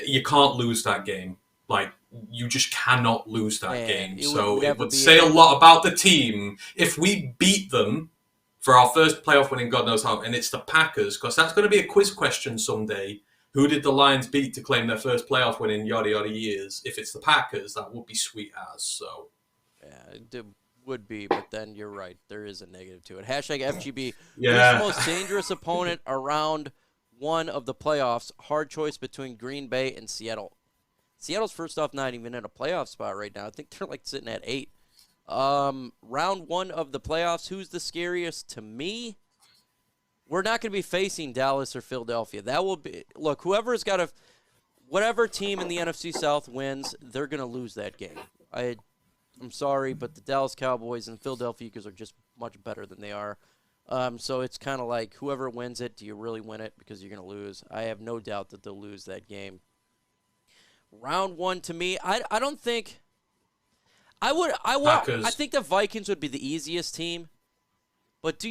you can't lose that game. Like, you just cannot lose that game. So it would say a lot about the team if we beat them for our first playoff win in God knows how, and it's the Packers, because that's going to be a quiz question someday. Who did the Lions beat to claim their first playoff win in yada yada years? If it's the Packers, that would be sweet as. So, yeah, it would be, but then you're right. There is a negative to it. Hashtag FGB. Yeah. Who's the most dangerous opponent around one of the playoffs? Hard choice between Green Bay and Seattle. Seattle's first off not even in a playoff spot right now. I think they're like sitting at 8. Round one of the playoffs, who's the scariest to me? We're not going to be facing Dallas or Philadelphia. That will be, look, whoever's got whatever team in the NFC South wins, they're going to lose that game. I'm sorry, but the Dallas Cowboys and Philadelphia Eagles are just much better than they are. So it's kind of like whoever wins it, do you really win it? Because you're going to lose. I have no doubt that they'll lose that game. Round one to me, I don't think I think the Vikings would be the easiest team. But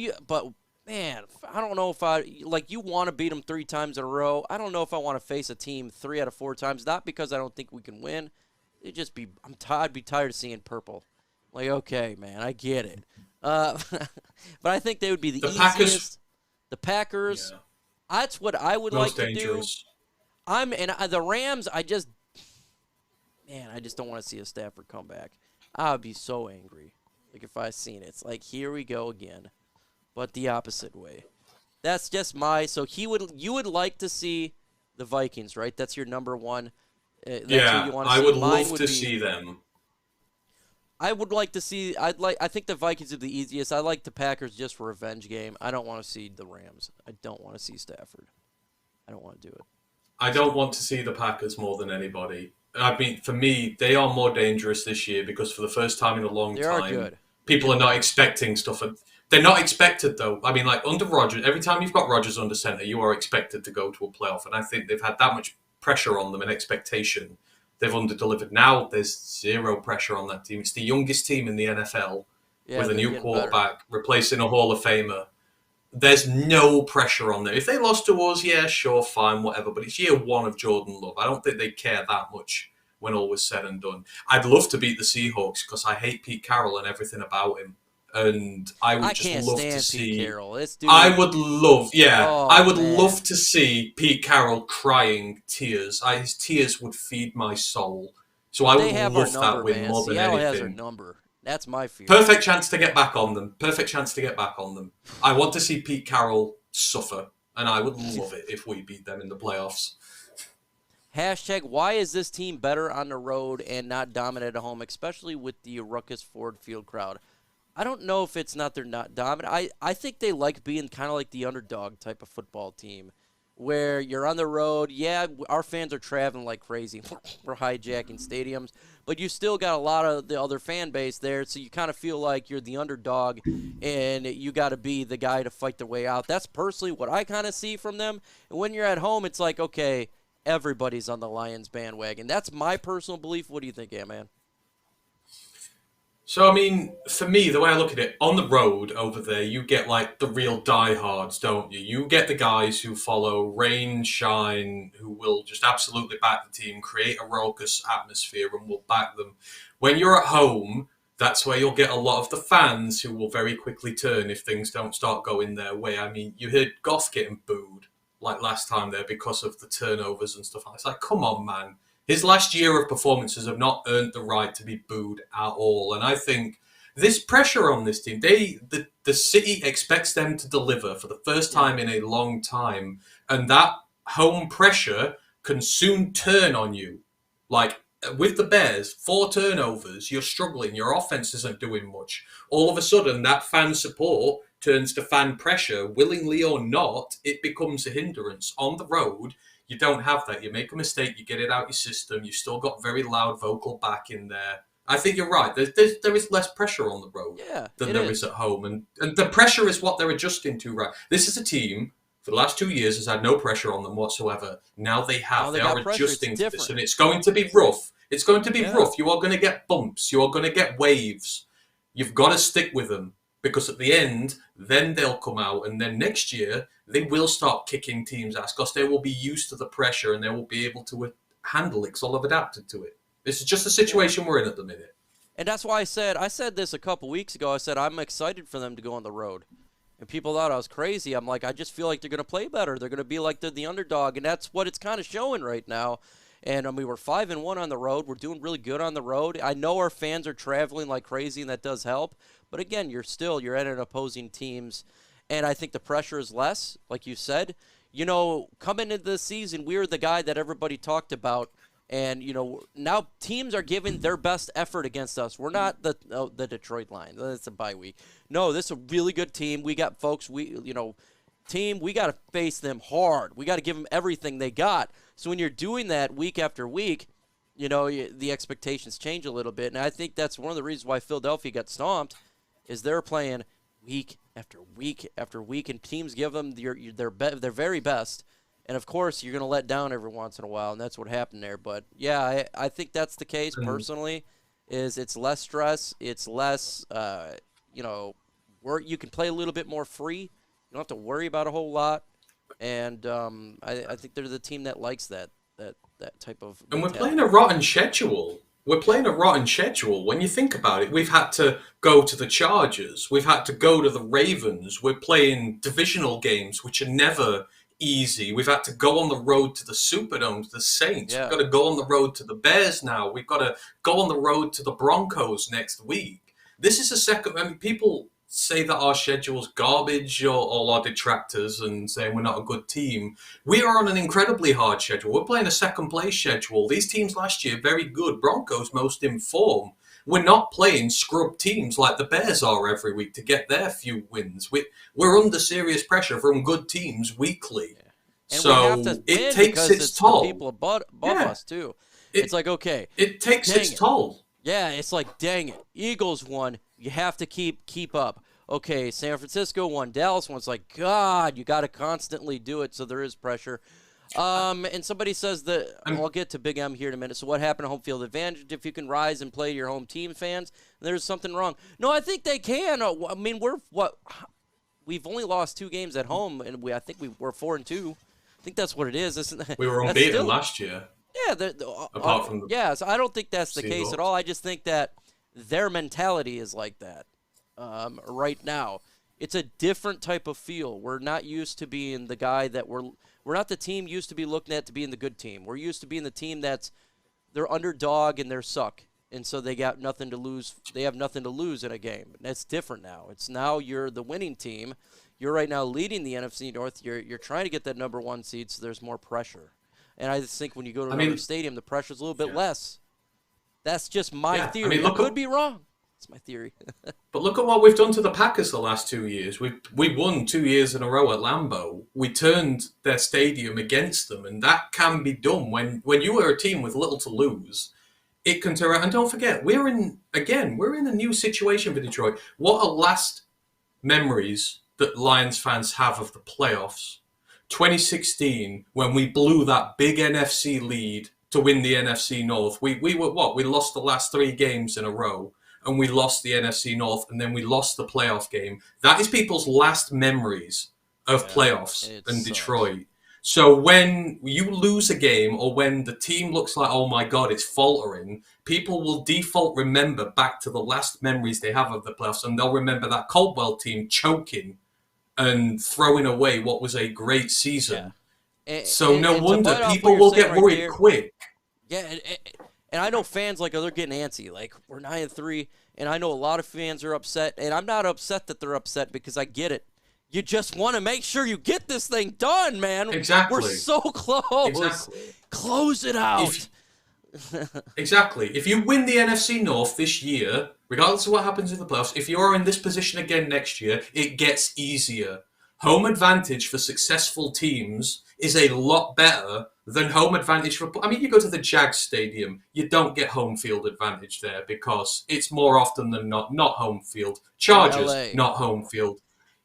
man, I don't know if you want to beat them 3 times in a row. I don't know if I want to face a team 3 out of 4 times, not because I don't think we can win. I'd be tired of seeing purple. Like, okay, man, I get it. But I think they would be the easiest. The Packers, that's what I would like to do. The Rams, I just don't want to see a Stafford come back. I would be so angry. Like, if I seen it. It's like, here we go again. But the opposite way. That's just so you would like to see the Vikings, right? That's your number one. That's who you want to see. I would love to see them. I would like to see. I think the Vikings are the easiest. I like the Packers just for a revenge game. I don't want to see the Rams. I don't want to see Stafford. I don't want to do it. I don't want to see the Packers more than anybody. I mean, for me, they are more dangerous this year because for the first time in a long time, people are not expecting stuff. They're not expected, though. I mean, like, under Rodgers, every time you've got Rodgers under center, you are expected to go to a playoff. And I think they've had that much pressure on them and expectation. They've under-delivered. Now there's zero pressure on that team. It's the youngest team in the NFL with a new quarterback, replacing a Hall of Famer. There's no pressure on them. If they lost to us, yeah, sure, fine, whatever. But it's year one of Jordan Love. I don't think they care that much when all was said and done. I'd love to beat the Seahawks because I hate Pete Carroll and everything about him. And I would just love to see. Pete Carroll. I would love, love to see Pete Carroll crying tears. His tears would feed my soul. So I would love that win more than anything. Seattle has our number. That's my fear. Perfect chance to get back on them. I want to see Pete Carroll suffer, and I would love it if we beat them in the playoffs. Hashtag, why is this team better on the road and not dominant at home, especially with the Ruckus Ford Field crowd? I don't know if it's not they're not dominant. I think they like being kind of like the underdog type of football team where you're on the road. Yeah, our fans are traveling like crazy. We're hijacking stadiums. But you still got a lot of the other fan base there, so you kind of feel like you're the underdog and you got to be the guy to fight the way out. That's personally what I kind of see from them. And when you're at home, it's like, okay, everybody's on the Lions bandwagon. That's my personal belief. What do you think, man? So, I mean, for me, the way I look at it, on the road over there, you get, like, the real diehards, don't you? You get the guys who follow rain, shine, who will just absolutely back the team, create a raucous atmosphere, and will back them. When you're at home, that's where you'll get a lot of the fans who will very quickly turn if things don't start going their way. I mean, you heard Goff getting booed like last time there because of the turnovers and stuff. It's like, come on, man. His last year of performances have not earned the right to be booed at all. And I think this pressure on this team, the city expects them to deliver for the first time in a long time. And that home pressure can soon turn on you. Like, with the Bears, 4 turnovers, you're struggling, your offense isn't doing much. All of a sudden, that fan support turns to fan pressure, willingly or not, it becomes a hindrance. On the road, you don't have that. You make a mistake, you get it out your system, you still got very loud vocal back in there. I think you're right. There is less pressure on the road than there is at home. And the pressure is what they're adjusting to, right? This is a team for the last 2 years has had no pressure on them whatsoever. Now they have. They are adjusting to this. And it's going to be rough. It's going to be rough. You are going to get bumps. You are going to get waves. You've got to stick with them. Because at the end, then they'll come out. And then next year, they will start kicking teams' ass. Because they will be used to the pressure and they will be able to handle it. Because they'll have adapted to it. This is just the situation we're in at the minute. And that's why I said this a couple weeks ago. I said I'm excited for them to go on the road. And people thought I was crazy. I'm like, I just feel like they're going to play better. They're going to be like they're the underdog, and that's what it's kind of showing right now. And we were 5-1 on the road. We're doing really good on the road. I know our fans are traveling like crazy, and that does help. But again, you're at an opposing teams, and I think the pressure is less, like you said. You know, coming into the season, we were the guy that everybody talked about. And, you know, now teams are giving their best effort against us. We're not the Detroit Lions. It's a bye week. No, this is a really good team. We got folks, we got to face them hard. We got to give them everything they got. So when you're doing that week after week, you know, the expectations change a little bit. And I think that's one of the reasons why Philadelphia got stomped is they're playing week after week after week, and teams give them their very best. And, of course, you're going to let down every once in a while, and that's what happened there. But, yeah, I think that's the case personally, is it's less stress. It's less, you can play a little bit more free. You don't have to worry about a whole lot. And I think they're the team that likes that type of mentality. And we're playing a rotten schedule. When you think about it. We've had to go to the Chargers. We've had to go to the Ravens. We're playing divisional games, which are never easy. We've had to go on the road to the Superdome, to the Saints. We've got to go on the road to the Bears now. We've got to go on the road to the Broncos next week. This is a second. I mean, people say that our schedule's garbage, or all our detractors, and saying we're not a good team. We are on an incredibly hard schedule. We're playing a second place schedule. These teams last year, very good. Broncos most in form. We're not playing scrub teams like the Bears are every week to get their few wins. We're under serious pressure from good teams weekly. And so we have to it takes its toll. The people above us, too. It's like, okay. It takes its toll. Yeah, it's like, dang it. Eagles won. You have to keep up. Okay, San Francisco won. Dallas won. It's like, God, you got to constantly do it, so there is pressure. And somebody says that, I'll get to Big M here in a minute. So what happened to home field advantage if you can rise and play your home team fans? There's something wrong. No, I think they can. I mean, we've only lost 2 games at home, and I think we're 4-2. I think that's what it is. We were unbeaten last year. Yeah. Apart from so I don't think that's the case at all. I just think that their mentality is like that right now. It's a different type of feel. We're not used to being the guy that we're not the team used to be looking at to being the good team. We're used to being the team they're underdog and they're suck. And so they got nothing to lose. They have nothing to lose in a game. That's different now. It's now you're the winning team. You're right now leading the NFC North. You're trying to get that number 1 seed, so there's more pressure. And I just think when you go to another stadium, the pressure's a little bit less. That's just my theory. I could be wrong. It's my theory. But look at what we've done to the Packers the last 2 years. We won 2 years in a row at Lambeau. We turned their stadium against them, and that can be done when you are a team with little to lose. It can turn around. And don't forget, we're in a new situation for Detroit. What are last memories that Lions fans have of the playoffs? 2016, when we blew that big NFC lead to win the NFC North. We were what? We lost the last 3 games in a row, and we lost the NFC North, and then we lost the playoff game. That is people's last memories of playoffs in Detroit. So when you lose a game, or when the team looks like, oh my God, it's faltering, people will default remember back to the last memories they have of the playoffs, and they'll remember that Caldwell team choking and throwing away what was a great season So no and to wonder bite off what people you're will saying get right worried there, quick. yeah, and I know fans like, oh, they're getting antsy. Like, we're 9-3, and I know a lot of fans are upset, and I'm not upset that they're upset because I get it. You just want to make sure you get this thing done, man. We're Exactly. so close. Exactly. Close it out. Exactly. If you win the NFC North this year, regardless of what happens in the playoffs, if you're in this position again next year, it gets easier. Home advantage for successful teams is a lot better than home advantage for. I mean, you go to the Jags Stadium, you don't get home field advantage there because it's more often than not home field. Chargers, LA. not home field.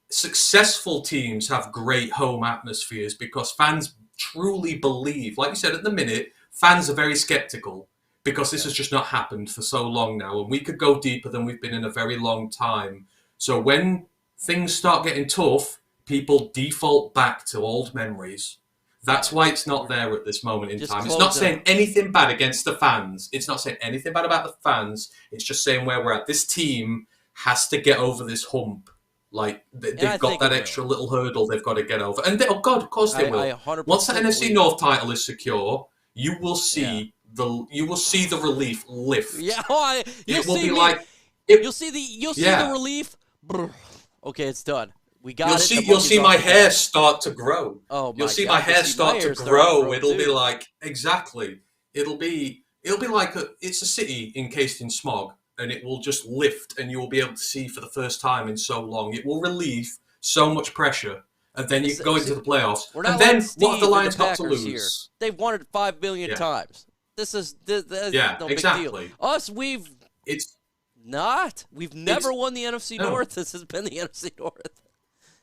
Successful teams have great home atmospheres because fans truly believe, like you said at the minute, fans are very skeptical because this has just not happened for so long now, and we could go deeper than we've been in a very long time. So when things start getting tough, people default back to old memories. That's why it's not there at this moment in time. It's not saying anything bad against the fans. It's not saying anything bad about the fans. It's just saying where we're at. This team has to get over this hump. Like, they've got that extra little hurdle they've got to get over. And, of course they will. Once the NFC North title is secure, you will see the relief lift. Yeah, you'll see the relief. Okay, it's done. We got it. You'll see my hair start to grow. Oh my You'll see God, my hair start to grow. It'll too. be like It'll be like it's a city encased in smog, and it will just lift, and you will be able to see for the first time in so long. It will relieve so much pressure. And then you go into the playoffs. And then what have the Lions got to lose? Here. They've won it 5 billion times. This is no big deal. Us, we've never won the NFC North. This has been the NFC North.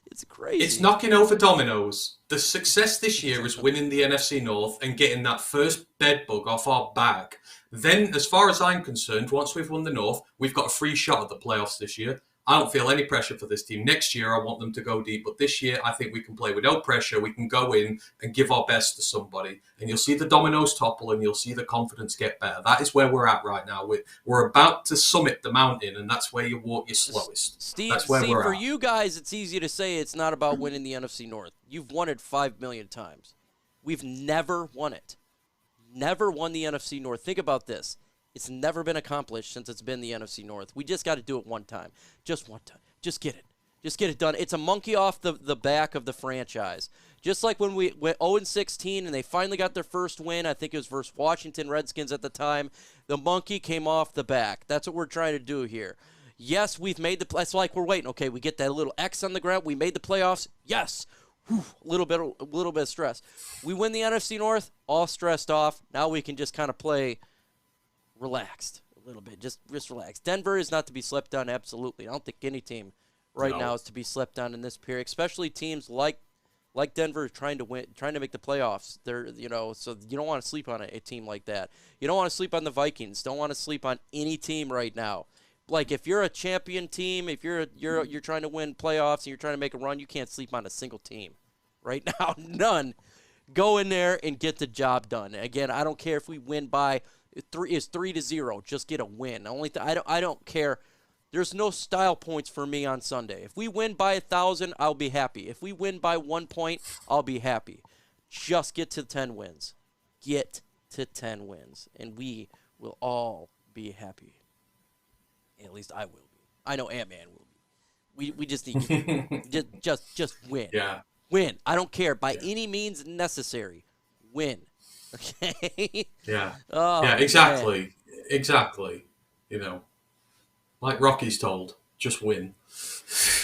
It's crazy. It's knocking over dominoes. The success this year is winning the NFC North and getting that first bed bug off our back. Then, as far as I'm concerned, once we've won the North, we've got a free shot at the playoffs this year. I don't feel any pressure for this team. Next year, I want them to go deep. But this year, I think we can play with no pressure. We can go in and give our best to somebody. And you'll see the dominoes topple and you'll see the confidence get better. That is where we're at right now. We're about to summit the mountain, and that's where you walk your slowest. Steve, that's where we're for at. you guys, it's easy to say it's not about winning the NFC North. You've won it 5 million times. We've never won it. Never won the NFC North. Think about this. It's never been accomplished since it's been the NFC North. We just got to do it one time. Just one time. Just get it. Just get it done. It's a monkey off the back of the franchise. Just like when we went 0-16 and they finally got their first win, I think it was versus Washington Redskins at the time, the monkey came off the back. That's what we're trying to do here. Yes, we've made the – it's like we're waiting. Okay, we get that little X on the ground. We made the playoffs. Yes. Whew, a little bit of stress. We win the NFC North, all stressed off. Now we can just kind of play – relaxed a little bit, just relax. Denver is not to be slept on, absolutely. I don't think any team now is to be slept on in this period, especially teams like Denver trying to win, trying to make the playoffs. They're so you don't want to sleep on a team like that. You don't want to sleep on the Vikings. Don't want to sleep on any team right now. Like, if you're a champion team, if you're trying to win playoffs and you're trying to make a run, you can't sleep on a single team right now. None. Go in there and get the job done. Again, I don't care if we win by 3-0. Just get a win. I don't care. There's no style points for me on Sunday. If we win by 1,000, I'll be happy. If we win by 1 point, I'll be happy. Just get to 10 wins. Get to 10 wins, and we will all be happy. At least I will be. I know Ant-Man will be. We just need to just win. Yeah. Win. I don't care by any means necessary. Win. Okay. Yeah. Oh, yeah. Exactly. Man. Exactly. Like Rocky's told, just win.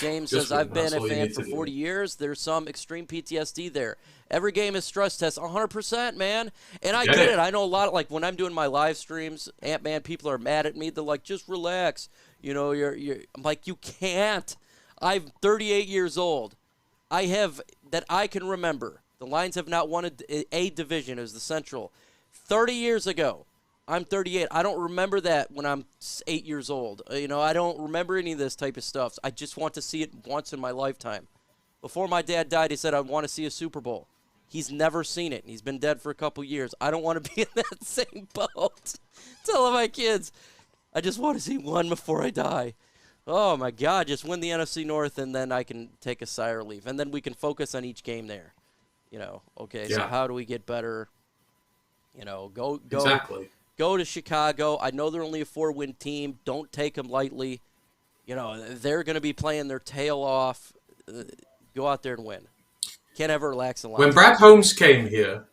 James says, I've been a fan for 40 years. There's some extreme PTSD there. Every game is stress test, 100%, man. And I get it. I know a lot of, like, when I'm doing my live streams, Ant-Man, people are mad at me. They're like, just relax. I'm like, you can't. I'm 38 years old. I can remember. The Lions have not won a division as the Central 30 years ago. I'm 38. I don't remember that when I'm 8 years old. I don't remember any of this type of stuff. I just want to see it once in my lifetime. Before my dad died, he said, I want to see a Super Bowl. He's never seen it. He's been dead for a couple years. I don't want to be in that same boat. Telling my kids, I just want to see one before I die. Oh, my God. Just win the NFC North, and then I can take a sigh of relief. And then we can focus on each game there. Okay, so Yeah. how do we get better? Go Exactly. go to Chicago. I know they're only a 4-win team. Don't take them lightly. They're going to be playing their tail off. Go out there and win. Can't ever relax the When Lions. Brad Holmes came here,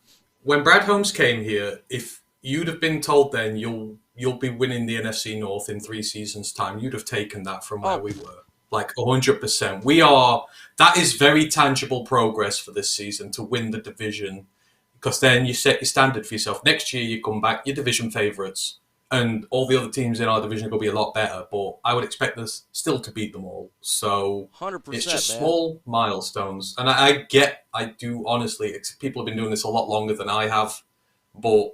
if you'd have been told then you'll be winning the NFC North in 3 seasons' time, you'd have taken that from where we were. Like 100%. That is very tangible progress for this season to win the division, because then you set your standard for yourself. Next year you come back, you're division favourites, and all the other teams in our division are going to be a lot better, but I would expect us still to beat them all. So 100%, it's just man. small milestones. And I do honestly, people have been doing this a lot longer than I have, but,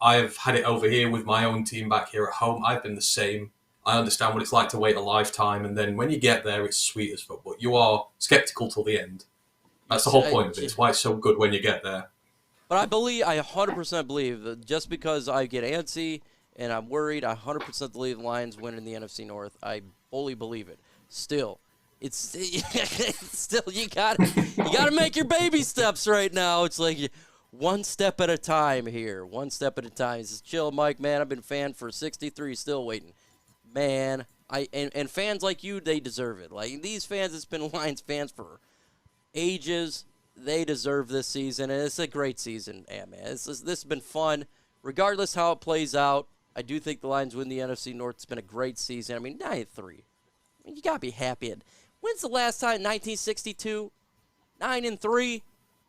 I've had it over here with my own team back here at home. I've been the same. I understand what it's like to wait a lifetime, and then when you get there, it's sweet as fuck, but you are sceptical till the end. That's the whole point of it. It's why it's so good when you get there. But I 100% believe that just because I get antsy and I'm worried, I 100% believe the Lions win in the NFC North. I fully believe it. Still, you gotta make your baby steps right now. It's like one step at a time here. One step at a time. It's chill, Mike, man. I've been a fan for 63, still waiting. Man, and fans like you, they deserve it. Like these fans that's been Lions fans for ages, they deserve this season, and it's a great season. Yeah, man, this has been fun. Regardless how it plays out, I do think the Lions win the NFC North. It's been a great season. I mean, 9-3. I mean, you gotta be happy. When's the last time? 1962, 9-3.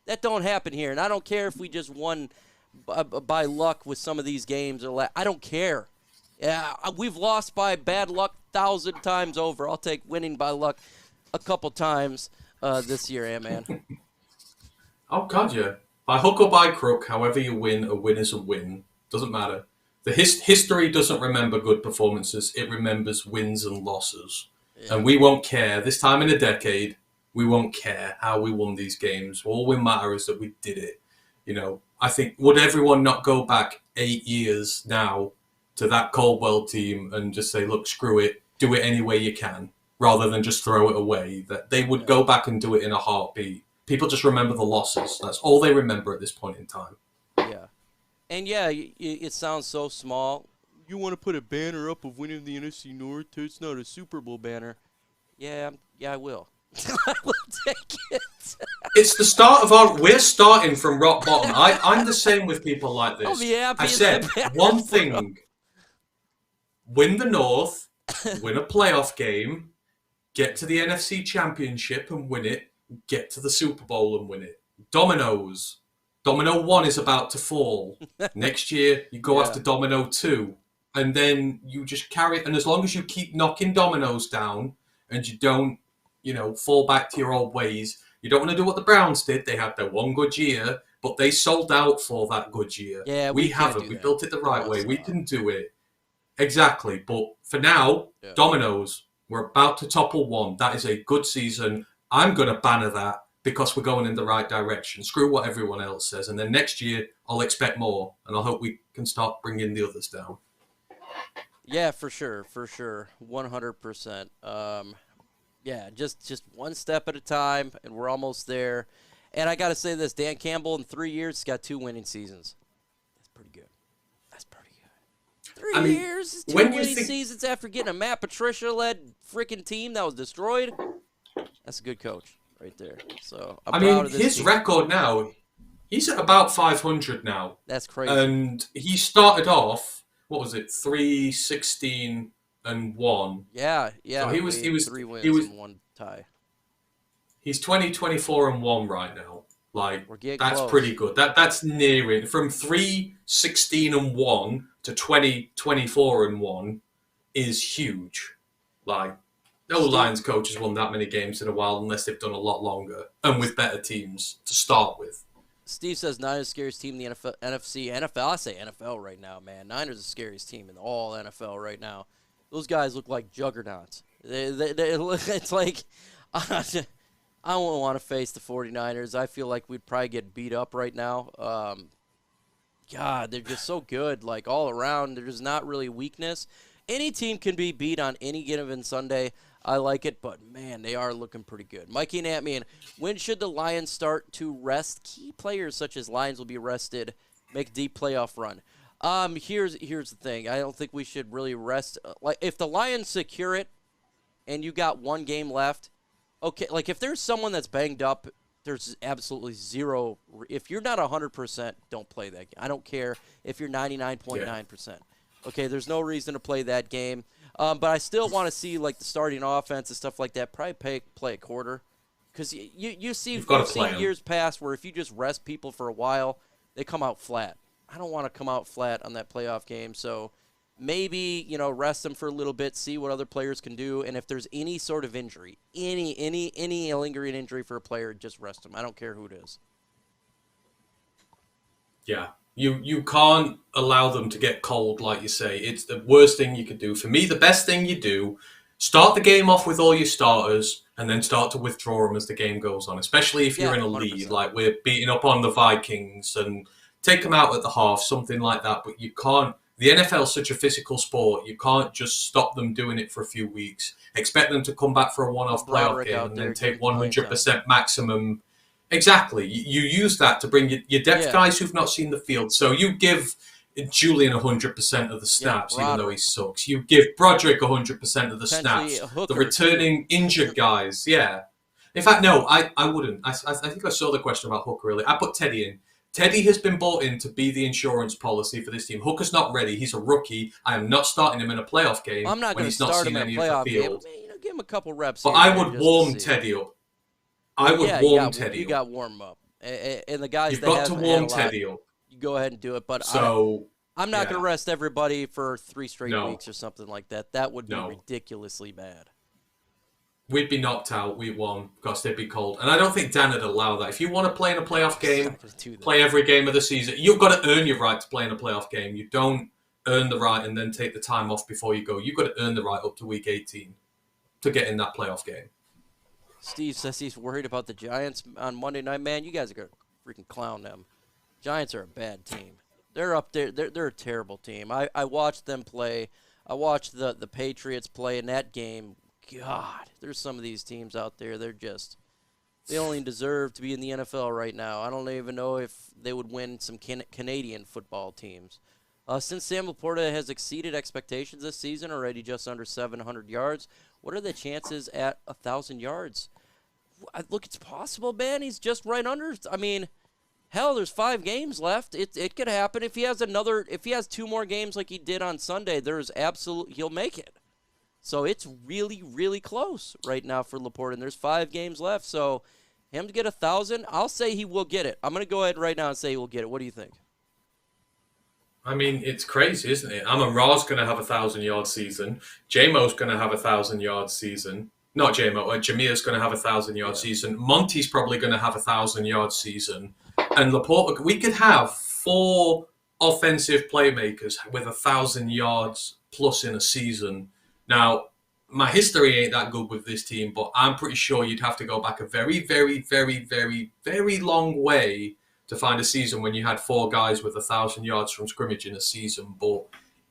That don't happen here, and I don't care if we just won by luck with some of these games. I don't care. Yeah, we've lost by bad luck 1,000 times over. I'll take winning by luck a couple times this year, man. Oh, God, yeah. By hook or by crook, however you win, a win is a win. Doesn't matter. The history doesn't remember good performances. It remembers wins and losses. Yeah. And we won't care. This time in a decade, we won't care how we won these games. All we matter is that we did it. I think, would everyone not go back 8 years now to that Caldwell team and just say, look, screw it, do it any way you can, rather than just throw it away? That they would go back and do it in a heartbeat. People just remember the losses. That's all they remember at this point in time. Yeah. And, yeah, it sounds so small. You want to put a banner up of winning the NFC North? It's not a Super Bowl banner. Yeah, I will. I will take it. It's the start of we're starting from rock bottom. I'm the same with people like this. I said one thing. Win the North, win a playoff game, get to the NFC Championship and win it, get to the Super Bowl and win it. Dominoes. Domino 1 is about to fall. Next year, you go after Domino 2. And then you just carry it. And as long as you keep knocking dominoes down and you don't, fall back to your old ways, you don't want to do what the Browns did. They had their one good year, but they sold out for that good year. Yeah, we haven't. We built it the right way. We can do it. Exactly. But for now, dominoes, we're about to topple one. That is a good season. I'm going to banner that because we're going in the right direction. Screw what everyone else says. And then next year, I'll expect more. And I hope we can start bringing the others down. Yeah, for sure. 100%. Yeah, just one step at a time, and we're almost there. And I got to say this, Dan Campbell in 3 years has got 2 winning seasons. That's pretty good. 3 years is 2 winning seasons after getting a Matt Patricia-led freaking team that was destroyed. That's a good coach right there. So I'm proud of this his team. record now, he's at about 500 now. That's crazy. And he started off, 3-16-1. Yeah. So he was 3 wins and 1 tie. He's 20-24-1 right now. Like, that's close. Pretty good. That's near it. From 3-16-1 to 20-24-1 is huge. Like, no Lions coach has won that many games in a while unless they've done a lot longer and with better teams to start with. Steve says Niners scariest team in the NFC. I say NFL right now, man. Niners the scariest team in all NFL right now. Those guys look like juggernauts. It's like I don't want to face the 49ers. I feel like we'd probably get beat up right now. God, they're just so good, like all around. There's not really weakness. Any team can be beat on any given Sunday. I like it, but man, they are looking pretty good. Mikey and Ant-Man, when should the Lions start to rest key players such as Lions will be rested, make a deep playoff run? Here's the thing. I don't think we should really rest. Like if the Lions secure it, and you got one game left, okay. Like if there's someone that's banged up, there's absolutely zero. If you're not 100%, don't play that game. I don't care if you're 99.9%. Okay, there's no reason to play that game. But I still want to see like the starting offense and stuff like that. Probably play a quarter, because you've seen years past where if you just rest people for a while, they come out flat. I don't want to come out flat on that playoff game. So maybe rest them for a little bit, see what other players can do, and if there's any sort of injury, any lingering injury for a player, just rest them. I don't care who it is. Yeah. You can't allow them to get cold, like you say. It's the worst thing you could do. For me, the best thing you do, start the game off with all your starters and then start to withdraw them as the game goes on, especially if you're in a 100%. Lead, like we're beating up on the Vikings, and take them out at the half, something like that. But you can't. The NFL is such a physical sport. You can't just stop them doing it for a few weeks. Expect them to come back for a one-off playoff game and then take 100% maximum. Exactly. You use that to bring your depth guys who've not seen the field. So you give Julian 100% of the snaps, even though he sucks. You give Broderick 100% of the snaps. The returning injured guys, In fact, no, I wouldn't. I think I saw the question about Hooker earlier. I put Teddy in. Teddy has been bought in to be the insurance policy for this team. Hooker's not ready. He's a rookie. I am not starting him in a playoff game when he's not seen any of the field. Give him a couple reps. But I would warm Teddy up. I would warm Teddy up. You got warm up. And the guys You've got to warm Teddy up. You go ahead and do it. But I'm not going to rest everybody for 3 straight weeks or something like that. That would be ridiculously bad. We'd be knocked out. We won because they'd be cold. And I don't think Dan would allow that. If you want to play in a playoff game, play every game of the season. You've got to earn your right to play in a playoff game. You don't earn the right and then take the time off before you go. You've got to earn the right up to week 18 to get in that playoff game. Steve says he's worried about the Giants on Monday night. Man, you guys are going to freaking clown them. Giants are a bad team. They're up there. They're a terrible team. I watched them play. I watched the Patriots play in that game. God, there's some of these teams out there. They only deserve to be in the NFL right now. I don't even know if they would win some Canadian football teams. Since Sam Laporta has exceeded expectations this season, already just under 700 yards, what are the chances at 1,000 yards? Look, it's possible, man. He's just right under. I mean, hell, there's 5 games left. It could happen. If he has 2 more games like he did on Sunday, he'll make it. So it's really, really close right now for Laporta, and there's 5 games left. So him to get 1,000, I'll say he will get it. I'm going to go ahead right now and say he will get it. What do you think? I mean, it's crazy, isn't it? Amon-Ra's going to have a 1,000-yard season. J-Mo's going to have a 1,000-yard season. Not J-Mo. Jameer's going to have a 1,000-yard season. Monty's probably going to have a 1,000-yard season. And Laporta, we could have 4 offensive playmakers with 1,000 yards plus in a season. Now, my history ain't that good with this team, but I'm pretty sure you'd have to go back a very, very, very, very, very long way to find a season when you had 4 guys with 1,000 yards from scrimmage in a season. But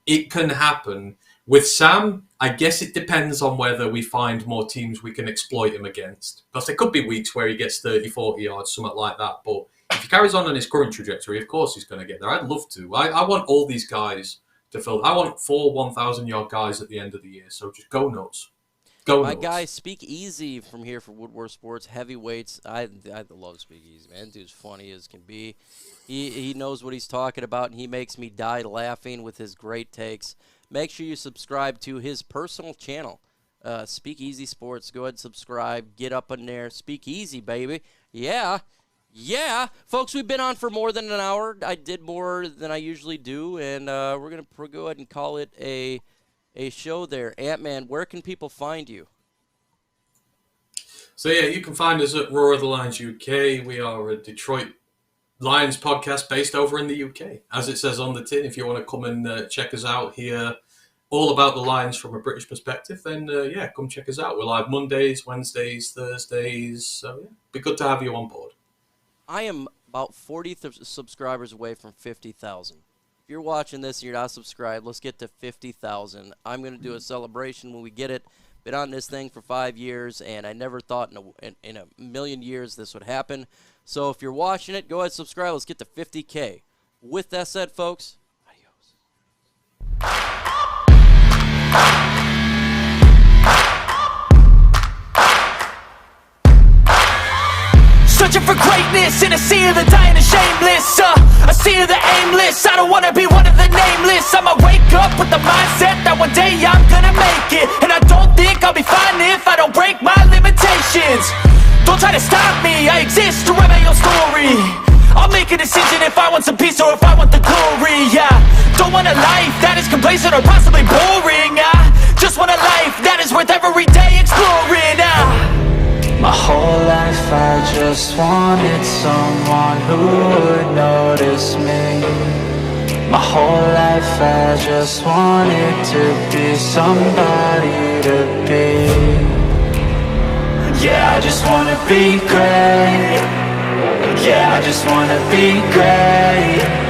it can happen. With Sam, I guess it depends on whether we find more teams we can exploit him against. Because there could be weeks where he gets 30, 40 yards, something like that. But if he carries on his current trajectory, of course he's going to get there. I'd love to. I want all these guys to fill. I want 4 1,000-yard guys at the end of the year. So just go nuts. My guy, Speak Easy from here for Woodward Sports, heavyweights. I love Speak Easy, man. Dude's funny as can be. He knows what he's talking about, and he makes me die laughing with his great takes. Make sure you subscribe to his personal channel, Speak Easy Sports. Go ahead and subscribe. Get up in there. Speak Easy, baby. Yeah. Folks, we've been on for more than an hour. I did more than I usually do, and we're going to go ahead and call it a show there. Ant-Man, where can people find you? So, you can find us at Roar of the Lions UK. We are a Detroit Lions podcast based over in the UK. As it says on the tin, if you want to come and check us out here, all about the Lions from a British perspective, then, come check us out. We're live Mondays, Wednesdays, Thursdays. So, be good to have you on board. I am about 40 subscribers away from 50,000. If you're watching this and you're not subscribed, let's get to 50,000. I'm going to do a celebration when we get it. Been on this thing for 5 years, and I never thought in a million years this would happen. So if you're watching it, go ahead and subscribe. Let's get to 50K. With that said, folks, adios. Searching for greatness in a sea of the dying and shameless, a sea of the aimless. I don't wanna be one of the nameless. I'ma wake up with the mindset that one day I'm gonna make it, and I don't think I'll be fine if I don't break my limitations. Don't try to stop me, I exist to write my own story. I'll make a decision if I want some peace or if I want the glory. Yeah, don't want a life that is complacent or possibly boring. I just want a life that is worth every day exploring. My whole life I just wanted someone who would notice me. My whole life I just wanted to be somebody to be. Yeah, I just wanna be great. Yeah, I just wanna be great.